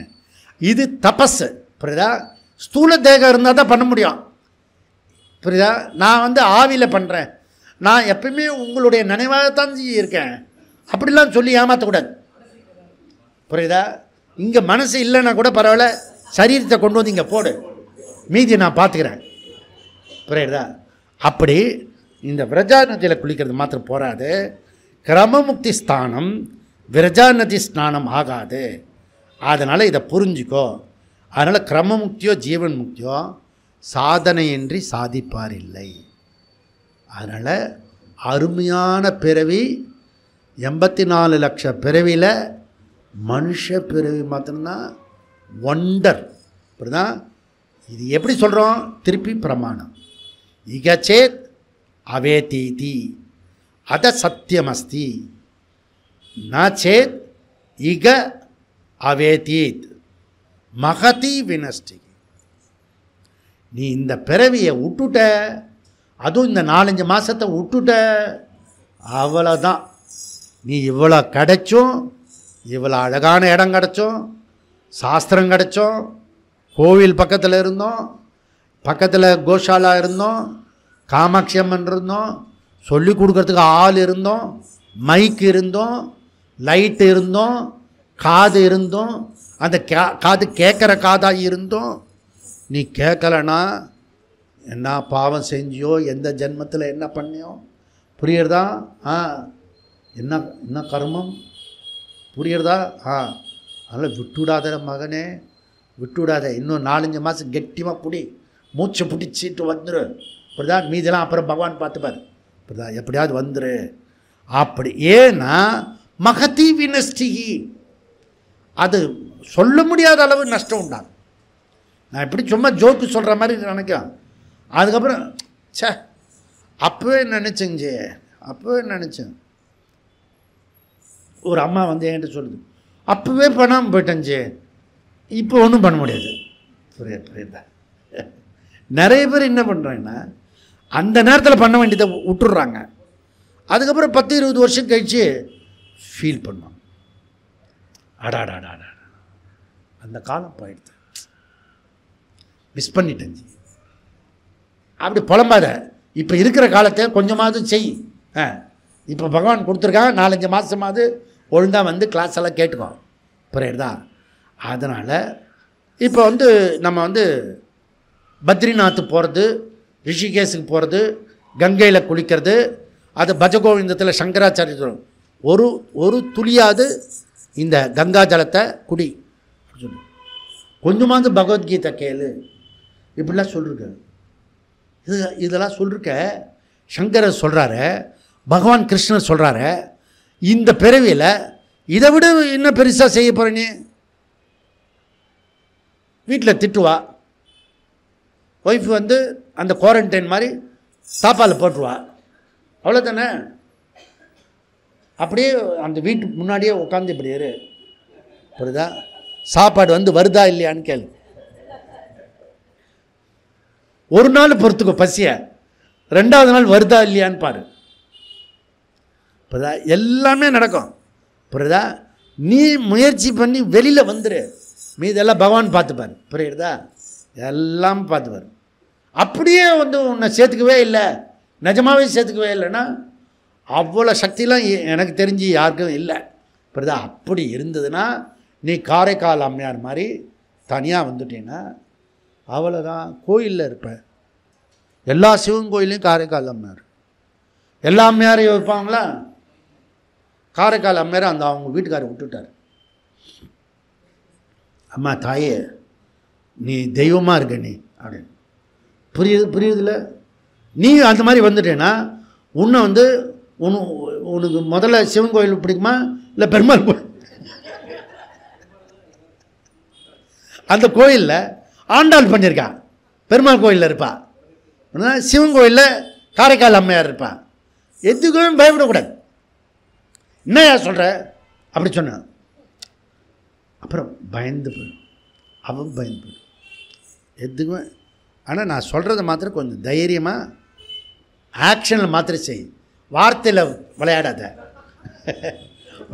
இது தபஸ், புரியுதா? ஸ்தூல தேகம் இருந்தால் தான் பண்ண முடியும், புரியுதா? நான் ஆவியில் பண்ணுறேன், நான் எப்பயுமே உங்களுடைய நினைவாகத்தான் இருக்கேன் அப்படிலாம் சொல்லி ஏமாற்றக்கூடாது, புரியுதா? இங்கே மனசு இல்லைன்னா கூட பரவாயில்ல, சரீரத்தை கொண்டு வந்து இங்கே போடு, மீதியை நான் பார்த்துக்கிறேன், புரியுதா? அப்படி இந்த விரஜா நதியில் குளிக்கிறது மாத்திரம் போகாது, கிரமமுக்தி ஸ்தானம் விரஜா நதி ஸ்நானம் ஆகாது. அதனால் இதை புரிஞ்சுக்கோ. அதனால் கிரமமுக்தியோ ஜீவன் முக்தியோ சாதனையின்றி சாதிப்பார் இல்லை. அதனால் அருமையான பிறவி, 84 லட்சம் பிறவியில் மனுஷ பிறவி மாத்திரம்தான் ஒண்டர், அப்படிதான். இது எப்படி சொல்கிறோம்? திருப்பி பிரமாணம். இகச்சேத் அவேதீதி அத சத்தியமஸ்தி, நச்சேத் இக அவேதீத் மகதி வினஷ்டி. நீ இந்த பிறவியை விட்டுட்ட, அதுவும் இந்த 4-5 மாதத்தை விட்டுட்ட, அவ்வளோதான். நீ இவ்வளோ கிடைச்சும், இவ்வளோ அழகான இடம் கிடைச்சோம், சாஸ்திரம் கிடைச்சோம், கோவில் பக்கத்தில் இருந்தோம், பக்கத்தில் கோஷாலா இருந்தோம், காமாட்சி அம்மன் இருந்தோம், சொல்லி கொடுக்கறதுக்கு ஆள் இருந்தோம், மைக் இருந்தோம், லைட் இருந்தோம், காது இருந்தோம், அந்த காது கேட்குற காதாக இருந்தோம். நீ கேட்கலன்னா என்ன பாவம் செஞ்சியோ, எந்த ஜென்மத்தில் என்ன பண்ணியோ, புரியுறதா? என்ன என்ன கர்மம், புரியுறதா? அதனால் விட்டுவிடாத மகனே, விட்டுவிடாத. இன்னும் 4-5 மாதம் கெட்டியமாக பிடி, மூச்சை பிடிச்சிட்டு வந்துரு, புரியுதா? மீதெல்லாம் அப்புறம் பகவான் பார்த்துப்பார், புரியுதா? எப்படியாவது வந்துரு. அப்படி ஏன்னா மகதி வினஷ்டி, அது சொல்ல முடியாத அளவு நஷ்டம் உண்டாகும். நான் இப்படி சும்மா ஜோக்கு சொல்கிற மாதிரி நினைக்கிறேன். அதுக்கப்புறம் சே அப்போவே நினச்சேங்க, அப்போவே நினச்சேன். ஒரு அம்மா என்கிட்ட சொல்லுது, அப்போவே பண்ணாமல் போயிட்டேஞ்சே, இப்போ ஒன்றும் பண்ண முடியாது. புரியுதா? நிறைய பேர் என்ன பண்ணுறாங்கன்னா அந்த நேரத்தில் பண்ண வேண்டியதை விட்டுடுறாங்க. அதுக்கப்புறம் 10-20 வருஷம் கழித்து ஃபீல் பண்ணுவாங்க, அடாடாடாடா அந்த காலம் போயிடுது, மிஸ் பண்ணிட்டேன். அப்படி புலம்பாத, இப்போ இருக்கிற காலத்தை கொஞ்சமாவது செய். இப்போ பகவான் கொடுத்துருக்காங்க, 4-5 மாதமாவது ஒழுங்காக கிளாஸ் எல்லாம் கேட்டுக்கோ, புரியுறதா? அதனால் இப்போ நம்ம பத்ரிநாத் போகிறது, ரிஷிகேஷுக்கு போகிறது, கங்கையில் குளிக்கிறது, அது பஜகோவிந்தத்தில் சங்கராச்சாரிய ஒரு துளியாவது இந்த கங்கா ஜலத்தை குடி சொல்லு, கொஞ்சமாவது பகவத்கீதை கேளு, இப்படிலாம் சொல்லிருக்க. இதெல்லாம் சொல்லிருக்க. சங்கரர் சொல்கிறாரு, பகவான் கிருஷ்ணர் சொல்கிறாரு, இந்த பிறவியில் இதை விட என்ன பெருசாக செய்ய போகிற நீ? வீட்டில் திட்டுவா, ஒய்ஃப் அந்த குவாரண்டைன் மாதிரி தாப்பால் போட்டுருவா, அவ்வளோதானே? அப்படியே அந்த வீட்டுக்கு முன்னாடியே உட்காந்து இப்படி இரு, புரியுதா? சாப்பாடு வருதா இல்லையான்னு கேளு. ஒரு நாள் பொறுத்துக்கோ பசிய, 2வது நாள் வருதா இல்லையான்னு பாரு, புரியுதா? எல்லாமே நடக்கும், புரியுதா? நீ முயற்சி பண்ணி வெளியில் வந்துரு, மீதெல்லாம் பகவான் பார்த்துப்பார், புரியுறதா? எல்லாம் பார்த்துப்பார். அப்படியே உன்னை சேர்த்துக்கவே இல்லை, நிஜமாகவே சேர்த்துக்கவே இல்லைன்னா அவ்வளோ சக்திலாம் எனக்கு தெரிஞ்சு யாருக்கும் இல்லை, புரியுதா? அப்படி இருந்ததுன்னா நீ காரைக்கால் அம்மையார் மாதிரி தனியாக வந்துட்டீங்கன்னா அவ்வளோதான், கோயிலில் இருப்ப. எல்லா சிவன் கோயிலையும் காரைக்கால் அம்மையார், எல்லா அம்மையாரையும் வைப்பாங்களா? காரைக்கால் அம்மையார் அவங்க வீட்டுக்காரர் விட்டுட்டார். அம்மா தாயே நீ தெய்வமாக இருக்க நீ அப்படின்னு. புரியுதுல? நீ அந்த மாதிரி வந்துட்டேன்னா உன்னை உனக்கு முதல்ல சிவன் கோயில் பிடிக்குமா இல்லை பெருமாள் கோயில்? அந்த கோயிலில் ஆண்டாள் பண்ணியிருக்கா, பெருமாள் கோயிலில் இருப்பா, சிவன் கோயிலில் காரைக்கால் அம்மையார் இருப்பா. எதுக்குமே பயப்படக்கூடாது. என்னையா சொல்கிற அப்படி சொன்ன, அப்புறம் பயந்து போயிடும், அவன் பயந்து போயிடும் எதுக்குமே. ஆனால் நான் சொல்கிறத மாத்திரம் கொஞ்சம் தைரியமாக ஆக்ஷனில் மாத்திரம் செய், வார்த்தையில் விளையாடாத.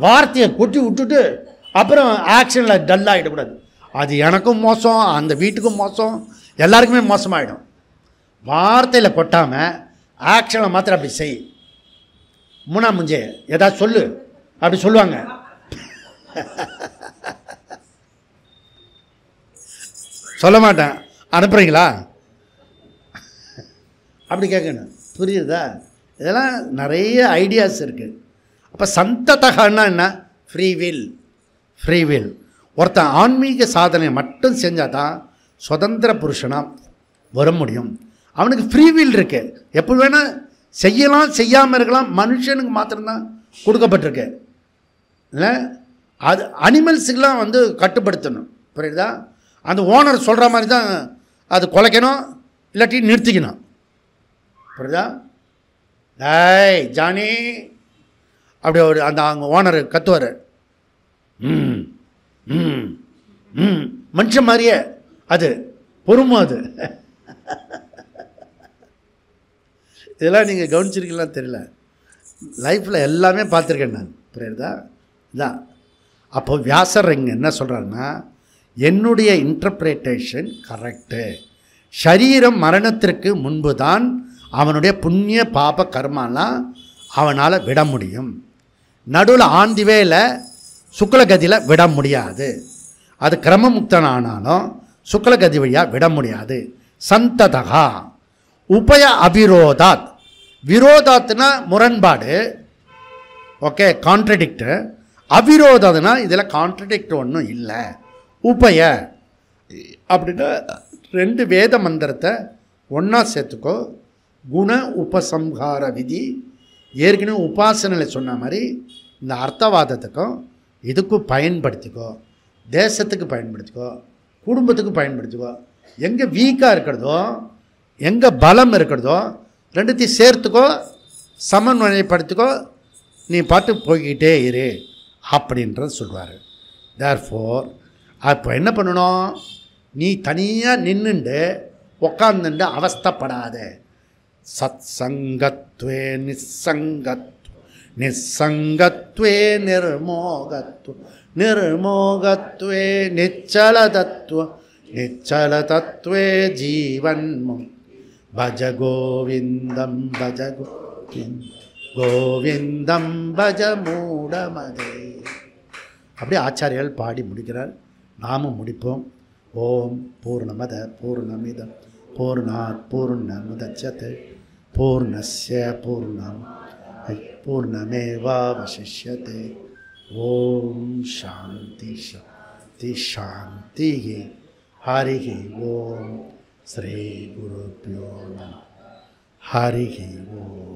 வார்த்தையை கொட்டி விட்டுட்டு அப்புறம் ஆக்ஷனில் டல்லாகிடக்கூடாது. அது எனக்கும் மோசம், அந்த வீட்டுக்கும் மோசம், எல்லாருக்குமே மோசமாகிடும். வார்த்தையில் கொட்டாமல் ஆக்ஷனில் மாத்திரம் அப்படி செய். மூணா முஞ்சே ஏதாவது சொல்லு அப்படி சொல்லுவாங்க. சொல்ல மாட்டேன், அனுப்புகிறீங்களா அப்படி கேட்கணும். புரியுதா? இதெல்லாம் நிறைய ஐடியாஸ் இருக்குது. அப்போ சந்ததகன்னா என்ன? ஃப்ரீவில். ஃப்ரீவில். ஒருத்தன் ஆன்மீக சாதனை மட்டும் செஞ்சால் தான் சுதந்திர புருஷனாக வர முடியும். அவனுக்கு ஃப்ரீவில் இருக்கு, எப்போ வேணால் செய்யலாம், செய்யாமல் இருக்கலாம். மனுஷனுக்கு மாத்திரம்தான் கொடுக்கப்பட்டிருக்கு. இல்லை, அது அனிமல்ஸுக்கெலாம் கட்டுப்படுத்தணும். புரியுதா? அந்த ஓனர் சொல்கிற மாதிரி தான் அது குலைக்கணும், இல்லாட்டி நிறுத்திக்கணும். புரியுதா? டேய் ஜானி அப்படி ஒரு அந்த அங்கே ஓனர் கத்துவார். மனுஷன் மாதிரியே அது பொறுமை. அது இதெல்லாம் நீங்கள் கவனிச்சிருக்கலாம் தெரியல, லைஃப்பில் எல்லாமே பார்த்துருக்கேன் நான். புரியுதா? இதான். அப்போ வியாசர் இங்கே என்ன சொல்கிறாருன்னா, என்னுடைய இன்டர்பிரேட்டேஷன் கரெக்டு. சரீரம் மரணத்திற்கு முன்பு தான் அவனுடைய புண்ணிய பாப கர்மாலாம் அவனால் விட முடியும். நடுவில் ஆந்திவேல சுக்லகதியில் விட முடியாது. அது கிரமமுக்தன் ஆனாலும் சுக்லகதி வழியாக விட முடியாது. சந்ததகா உபய அபிரோதாத். விரோதாத்னா முரண்பாடு, ஓகே, கான்ட்ரடிக்ட். அவிரோதம்னா இதில் கான்ட்ரடிக்ட் ஒன்றும் இல்லை. உபய அப்படின்னா ரெண்டு வேத மந்திரத்தை ஒன்றா சேர்த்துக்கோ. குண உபசம்ஹார விதி ஏற்கனவே உபாசனையில் சொன்ன மாதிரி இந்த அர்த்தவாதத்துக்கும் இதுக்கும் பயன்படுத்திக்கோ. தேசத்துக்கு பயன்படுத்திக்கோ, குடும்பத்துக்கு பயன்படுத்திக்கோ. எங்கே வீக்காக இருக்கிறதோ, எங்கே பலம் இருக்கிறதோ ரெண்டுத்தையும் சேர்த்துக்கோ, சமன்வயப்படுத்திக்கோ. நீ பாட்டு போய்கிட்டே இரு அப்படின்றது சொல்வார். தேர்ஃபோர் அப்போ என்ன பண்ணணும்? நீ தனியாக நின்றுண்டு உக்காந்துண்டு அவஸ்தப்படாத. சத் சங்கத்வே நிசங்கத்வ, நிசங்கத்வே நிர்மோகத்வ, நிர்மோகத்வே நிச்சலதத்வ, நிச்சலதத்வே ஜீவன்முக்தி. பஜ கோவிந்தம் பஜ கோவிந்தம் பஜ மூடமதே. அப்படி ஆச்சாரியால் பாடி முடிக்கிறார். நாமும் முடிப்போம். ஓம் பூர்ணமத பூர்ணமிதம் பூர்ணாத் பூர்ணமுதச்யதே பூர்ணஸ்ய பூர்ணமேவாவசிஷ்யதே. ஓம் சாந்தி சாந்தி சாந்தி. ஹரி ஓம். ஸ்ரீ குருப்யோ நமः. ஹரி ஓம்.